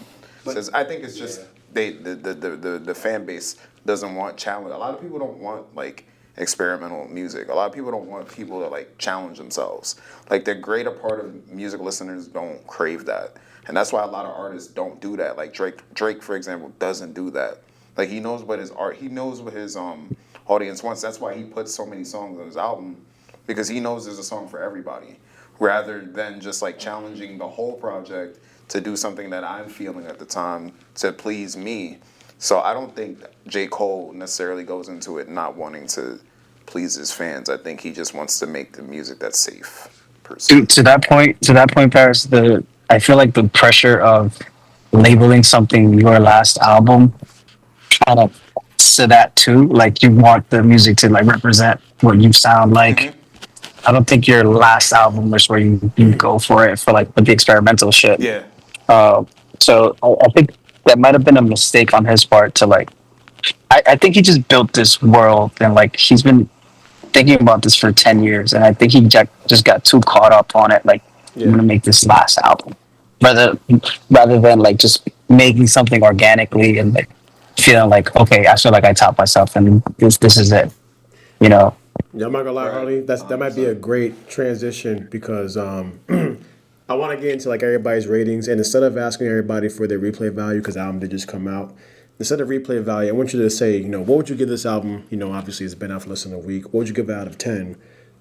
Because I think it's just the fan base doesn't want challenge. A lot of people don't want like experimental music. A lot of people don't want people to like challenge themselves. Like the greater part of music listeners don't crave that, and that's why a lot of artists don't do that. Like Drake, for example, doesn't do that. Like he knows what his audience wants. That's why he puts so many songs on his album, because he knows there's a song for everybody, rather than just like challenging the whole project to do something that I'm feeling at the time to please me. So I don't think J. Cole necessarily goes into it not wanting to please his fans. I think he just wants to make the music that's safe, per se. To that point, Paris. I feel like the pressure of labeling something your last album kind of to that too. Like you want the music to like represent what you sound like. I don't think your last album is where you go for it for like the experimental shit. Yeah. Uh, so I think that might have been a mistake on his part to like. I think he just built this world and like he's been thinking about this for 10 years, and I think he just got too caught up on it. Like, I'm gonna make this last album, rather than like just making something organically and like feeling like, okay, I feel like I topped myself, and this is it, you know. Yeah, I'm not gonna lie, Harley. That might be a great transition because I want to get into like everybody's ratings, and instead of asking everybody for their replay value because the album did just come out, instead of replay value, I want you to say, what would you give this album? Obviously it's been out for less than a week. What would you give it out of 10?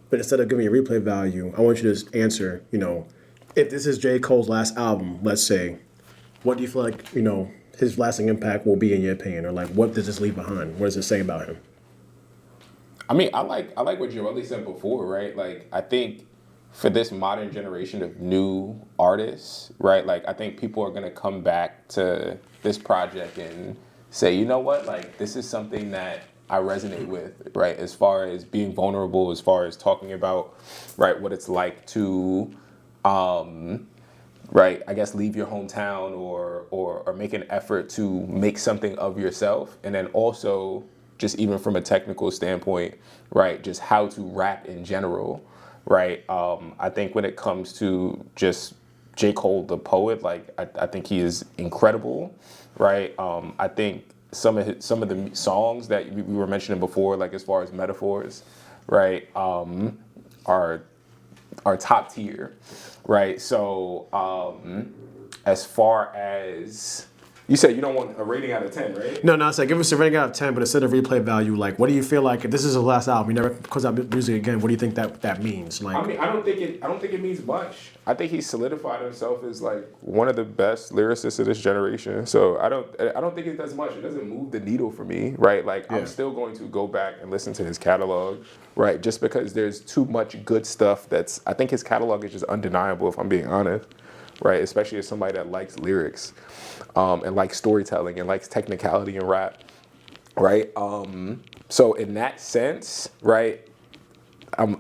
But instead of giving a replay value, I want you to just answer, if this is J. Cole's last album, let's say, what do you feel like, his lasting impact will be in your opinion, or like what does this leave behind? What does it say about him? I mean, I like what Joelle said before, right? Like, I think for this modern generation of new artists, right? Like, I think people are gonna come back to this project and say, you know what? Like, this is something that I resonate with, right? As far as being vulnerable, as far as talking about, right, what it's like to, right, I guess leave your hometown or make an effort to make something of yourself, and then also just even from a technical standpoint, right, just how to rap in general, right? I think when it comes to just J. Cole, the poet, like I think he is incredible, right? I think some of the songs that we were mentioning before, like as far as metaphors, right, are top tier, right? So as far as you said, you don't want a rating out of 10, right? No, it's like give us a rating out of 10, but instead of replay value, like what do you feel like if this is his last album, he never puts out music again? What do you think that means? Like, I mean, I don't think it means much. I think he solidified himself as like one of the best lyricists of this generation. So I don't think it does much. It doesn't move the needle for me, right? Like I'm still going to go back and listen to his catalog, right? Just because there's too much good stuff I think his catalog is just undeniable, if I'm being honest, right? Especially as somebody that likes lyrics. And likes storytelling and likes technicality in rap, right? So in that sense, right, this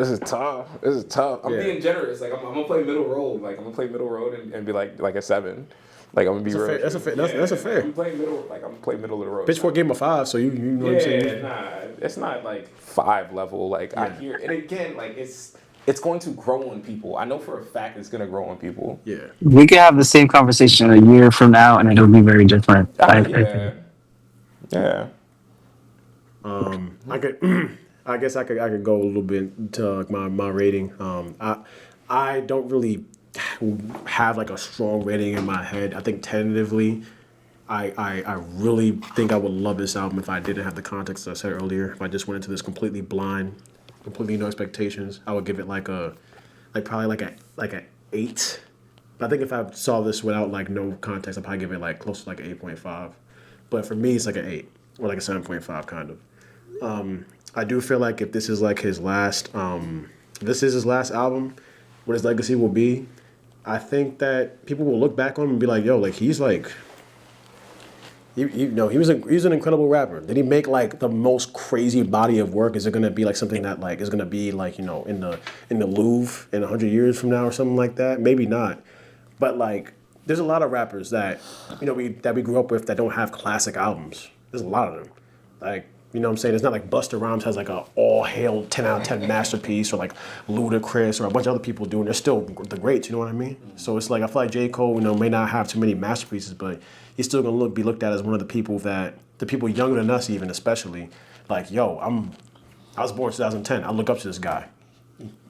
is tough. I'm being generous. Like I'm gonna play middle road. Like I'm gonna play middle road and be like a 7. Like I'm gonna be real. That's a fair. I'm playing middle. Like I'm gonna play middle of the road. Pitchfork gave him a 5, so you know what I'm saying? Nah, it's not like 5 level. Like I hear, and again, like it's going to grow on people. I know for a fact it's going to grow on people. Yeah. We could have the same conversation a year from now, and it'll be very different. Yeah. I guess I could go a little bit to like my rating. I don't really have like a strong rating in my head. I think tentatively, I really think I would love this album if I didn't have the context I said earlier. If I just went into this completely blind, completely no expectations, I would give it probably like a 8. But I think if I saw this without like no context, I'd probably give it like close to like an 8.5. But for me, it's like an 8 or like a 7.5 kind of. I do feel like if this is like his last, this is his last album, what his legacy will be, I think that people will look back on him and be like, yo, like he's like, he was an incredible rapper. Did he make like the most crazy body of work? Is it gonna be like something that like is gonna be like in the Louvre in 100 years from now or something like that? Maybe not. But like, there's a lot of rappers that we grew up with that don't have classic albums. There's a lot of them. Like, you know what I'm saying? It's not like Busta Rhymes has like a all-hail 10 out of 10 masterpiece, or like Ludacris or a bunch of other people doing. They're still the greats, you know what I mean? So it's like I feel like J. Cole, may not have too many masterpieces, but he's still gonna be looked at as one of the people younger than us even, especially, like, yo, I was born in 2010. I look up to this guy.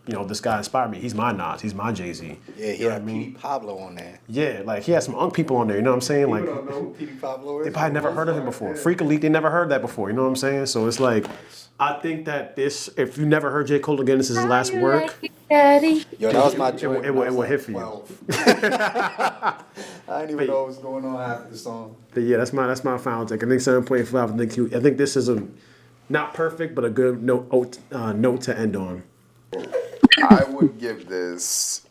this guy inspired me. He's my Nas. He's my Jay-Z. Yeah, he you know what I had mean? Petey Pablo on there. Yeah, like he had some Unk people on there. You know what I'm saying? Like, People don't know who Petey Pablo is. they probably never heard of him before. Freak Elite, they never heard that before. You know what I'm saying? So it's like, I think that if you never heard J. Cole again, this is his last work. Yo, that was my joint. It will hit for you. 12. I didn't even know what was going on after the song. But yeah, that's my final take. I think 7.5. I think this is a not perfect, but a good note to end on. I would give this.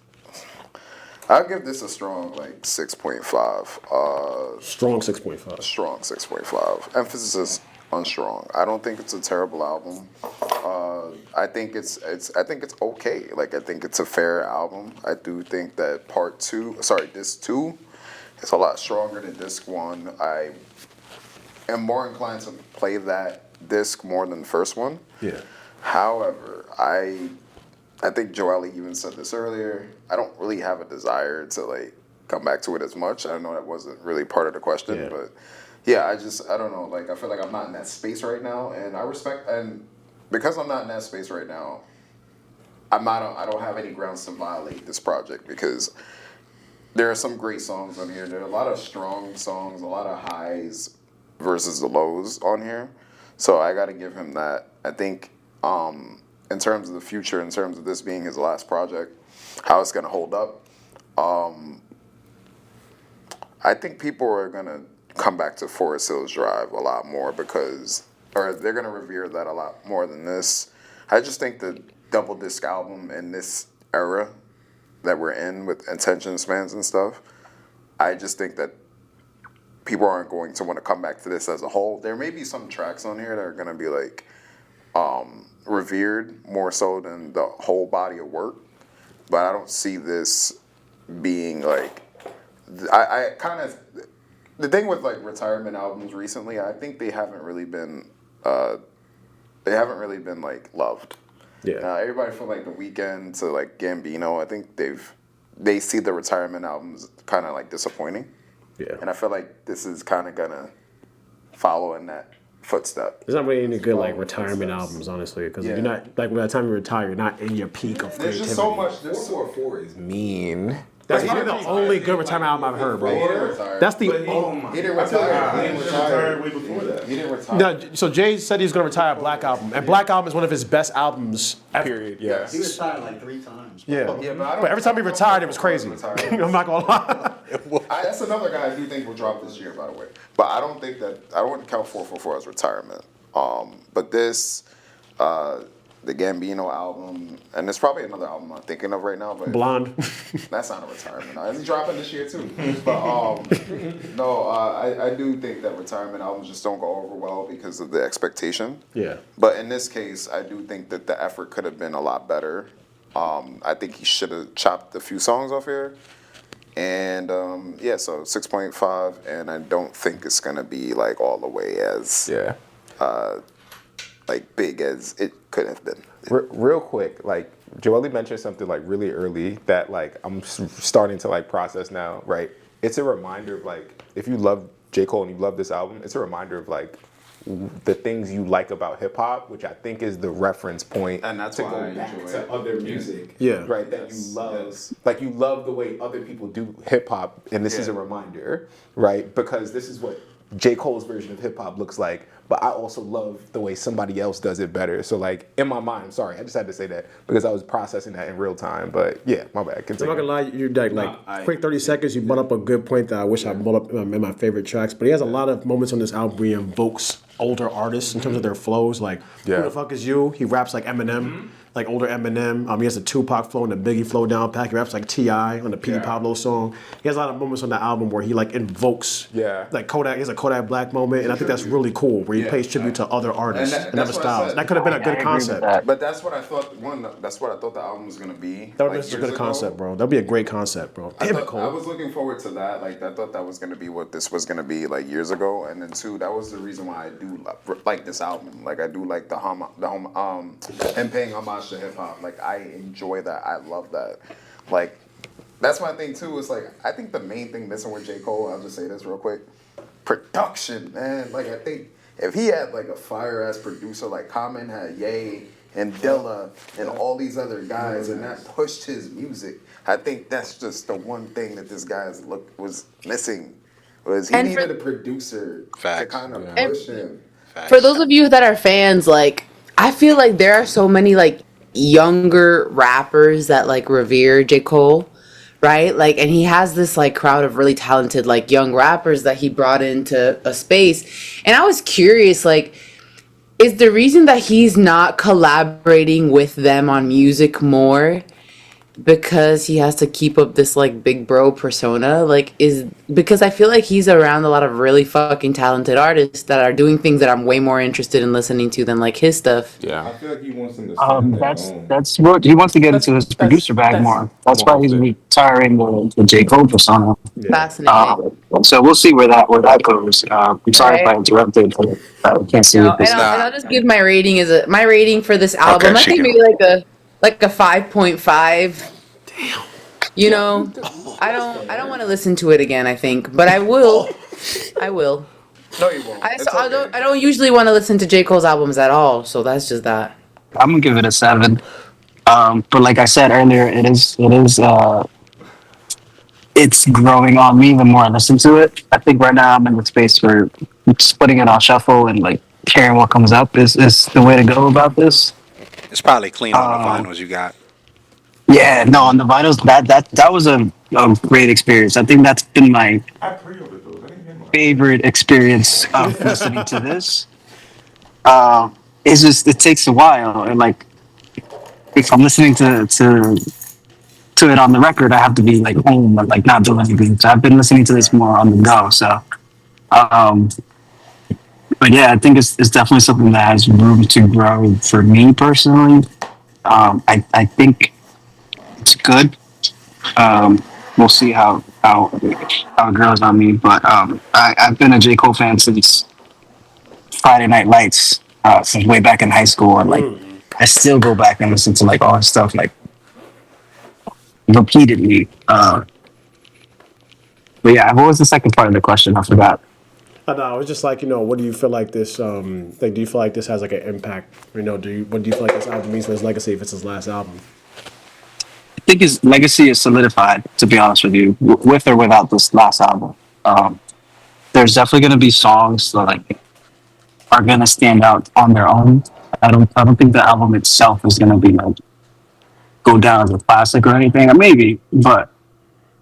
I'll give this a strong 6.5. Strong 6.5. Strong 6.5. Emphasis on strong. I don't think it's a terrible album. I think it's okay. Like, I think it's a fair album. I do think that disc 2 is a lot stronger than disc 1. I am more inclined to play that disc more than the first one. Yeah. However, I think Joelle even said this earlier. I don't really have a desire to come back to it as much. I know that wasn't really part of the question, but yeah, I don't know. I feel like I'm not in that space right now, and I respect, and because I'm not in that space right now, I don't have any grounds to violate this project because there are some great songs on here. There are a lot of strong songs, a lot of highs versus the lows on here. So I got to give him that. I think in terms of the future, in terms of this being his last project, how it's going to hold up, I think people are going to come back to Forest Hills Drive a lot more or they're going to revere that a lot more than this. I just think the double disc album in this era that we're in with attention spans and stuff, I just think that people aren't going to want to come back to this as a whole. There may be some tracks on here that are going to be revered more so than the whole body of work, but I don't see this being I kind of, the thing with retirement albums recently, I think they haven't really been loved. Yeah. Everybody from The Weeknd to Gambino, I think they see the retirement albums kind of disappointing. Yeah. And I feel like this is kind of gonna follow in that footstep. There's not really any good retirement albums, honestly, because you're not by the time you retire, you're not in your peak of creativity. There's just so much. 444 is mean. That's probably the only good retirement album I've heard, bro. That's the only. He didn't retire. He retired way before that. He didn't retire. No, so Jay said he was going to retire Black Album, and Black Album is one of his best albums ever. Period. Yeah. He retired 3 times. Yeah, but but every time he retired, it was crazy. I'm not gonna lie. That's another guy I do think will drop this year, by the way. But I don't want to count 444 as retirement. But this, the Gambino album, and there's probably another album I'm thinking of right now, but Blonde. that's not a retirement. Is he dropping this year too? But no, I do think that retirement albums just don't go over well because of the expectation. Yeah. But in this case, I do think that the effort could have been a lot better. I think he should have chopped a few songs off here. And so 6.5, and I don't think it's gonna be all the way as big as it could have been. Real quick, Joelle mentioned something really early that I'm starting to process now, right? It's a reminder of if you love J. Cole and you love this album, it's a reminder of the things you like about hip hop, which I think is the reference point, and that's to why go I back enjoy to other music, Yeah. right? That you love, you love the way other people do hip hop, and this is a reminder, right? Because this is what J. Cole's version of hip hop looks like, but I also love the way somebody else does it better. So in my mind, sorry, I just had to say that because I was processing that in real time. But yeah, my bad. I'm not gonna lie, you're quick 30 seconds. You brought up a good point that I wish I brought up in my favorite tracks. But he has a lot of moments on this album where he invokes older artists in terms of their flows. Who the fuck is you? He raps like Eminem, like older Eminem. He has the Tupac flow and the Biggie flow down pat. He raps like T.I. on the Petey Pablo song. He has a lot of moments on the album where he invokes Kodak. He has a Kodak Black moment, and I think that's really cool where he pays tribute to other artists and other styles. That could have been a good concept. But that's what I thought. That's what I thought the album was gonna be. That would be a good concept, bro. That'd be a great concept, bro. Damn it, Cole. I was looking forward to that. I thought that was gonna be what this was gonna be years ago, and then two, that was the reason why I do like this album. I do like him paying homage to hip hop. I enjoy that. I love that. That's my thing too. Is I think the main thing missing with J. Cole. I'll just say this real quick. Production, man. I think if he had a fire ass producer like Common had Ye and Dilla and all these other guys, and that pushed his music. I think that's just the one thing that this guy's was missing. Was he And needed a producer to kind of push him. For those of you that are fans, like, I feel like there are so many like younger rappers that like revere J. Cole, right? Like, and he has this like crowd of really talented like young rappers that he brought into a space. And I was curious, like, is the reason that he's not collaborating with them on music more because he has to keep up this like big bro persona? Like, is because I feel like he's around a lot of really fucking talented artists that are doing things that I'm way more interested in listening to than like his stuff. Yeah. I feel like he wants them to stand their own. That's what he wants to get into his producer bag more. That's why he's retiring the J. Cole persona. Fascinating. So we'll see where that goes. I'm sorry if I interrupted, but I can't see No, what this. and I'll just give my rating my rating for this album. I think maybe like a 5.5. Damn. You know, I don't want to listen to it again. I think, but I will. I will. No, you won't. I don't usually want to listen to J. Cole's albums at all, so that's just that. I'm gonna give it a 7. But like I said earlier, it's growing on me the more I listen to it. I think right now I'm in the space where just putting it on shuffle and like caring what comes up is the way to go about this. It's probably clean on the vinyls you got. Yeah, no, on the vinyls that was a great experience. I think that's been my favorite experience of listening to this. It's just it takes a while, and like if I'm listening to it on the record, I have to be like home and like not doing anything. So I've been listening to this more on the go. So, but yeah, I think it's definitely something that has room to grow for me personally. I think it's good. We'll see how it grows on me. But I've been a J. Cole fan since Friday Night Lights, since way back in high school, and like I still go back and listen to like all his stuff like repeatedly. But yeah, what was the second part of the question? I forgot. No, it's just like, what do you feel like this? Like, do you feel like this has like an impact? What do you feel like this album means for his legacy if it's his last album? I think his legacy is solidified, to be honest with you, with or without this last album. There's definitely going to be songs that like are going to stand out on their own. I don't think the album itself is going to be like go down as a classic or anything, or maybe, but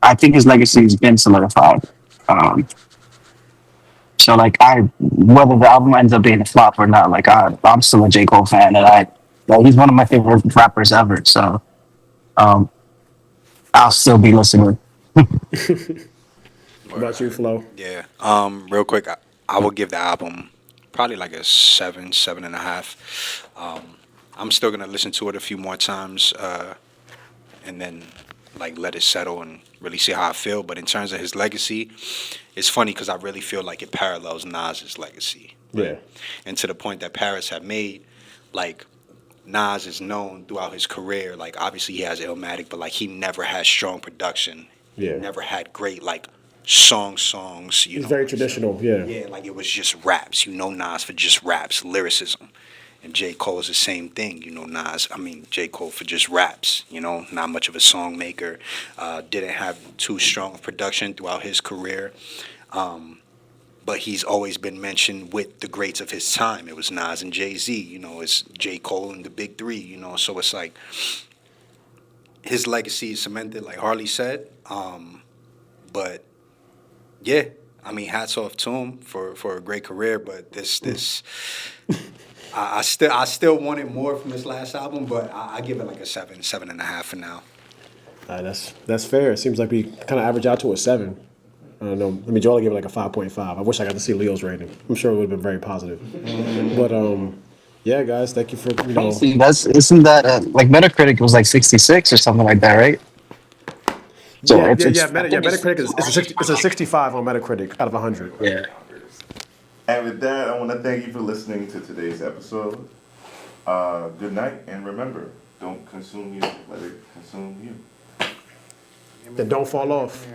I think his legacy has been solidified. So like whether the album ends up being a flop or not, like I'm still a J. Cole fan, and he's one of my favorite rappers ever. So I'll still be listening. What about you, Flo? Yeah. Real quick, I will give the album probably like a 7.5. I'm still gonna listen to it a few more times, and then like let it settle and really see how I feel. But in terms of his legacy, it's funny because I really feel like it parallels Nas's legacy. Yeah. And to the point that Paris had made, like Nas is known throughout his career. Like obviously he has Illmatic, but like he never had strong production. Yeah. He never had great like songs. He's very traditional. Yeah. Yeah, like it was just raps. Nas for just raps, lyricism. And J. Cole is the same thing, J. Cole for just raps, not much of a song maker. Didn't have too strong of production throughout his career. But he's always been mentioned with the greats of his time. It was Nas and Jay-Z, it's J. Cole and the big three, so it's like his legacy is cemented, like Harley said. But yeah, hats off to him for a great career, but this I still wanted more from this last album, but I give it like a 7.5 for now. That's fair. It seems like we kind of average out to a 7. I don't know. Joel gave it like a 5.5. I wish I got to see Leo's rating. I'm sure it would have been very positive. But yeah, guys, thank you for Isn't that like Metacritic was like 66 or something like that, right? So Metacritic is a 65 on Metacritic out of 100. Yeah. And with that, I want to thank you for listening to today's episode. Good night, and remember, don't consume music, let it consume you. Then don't fall off.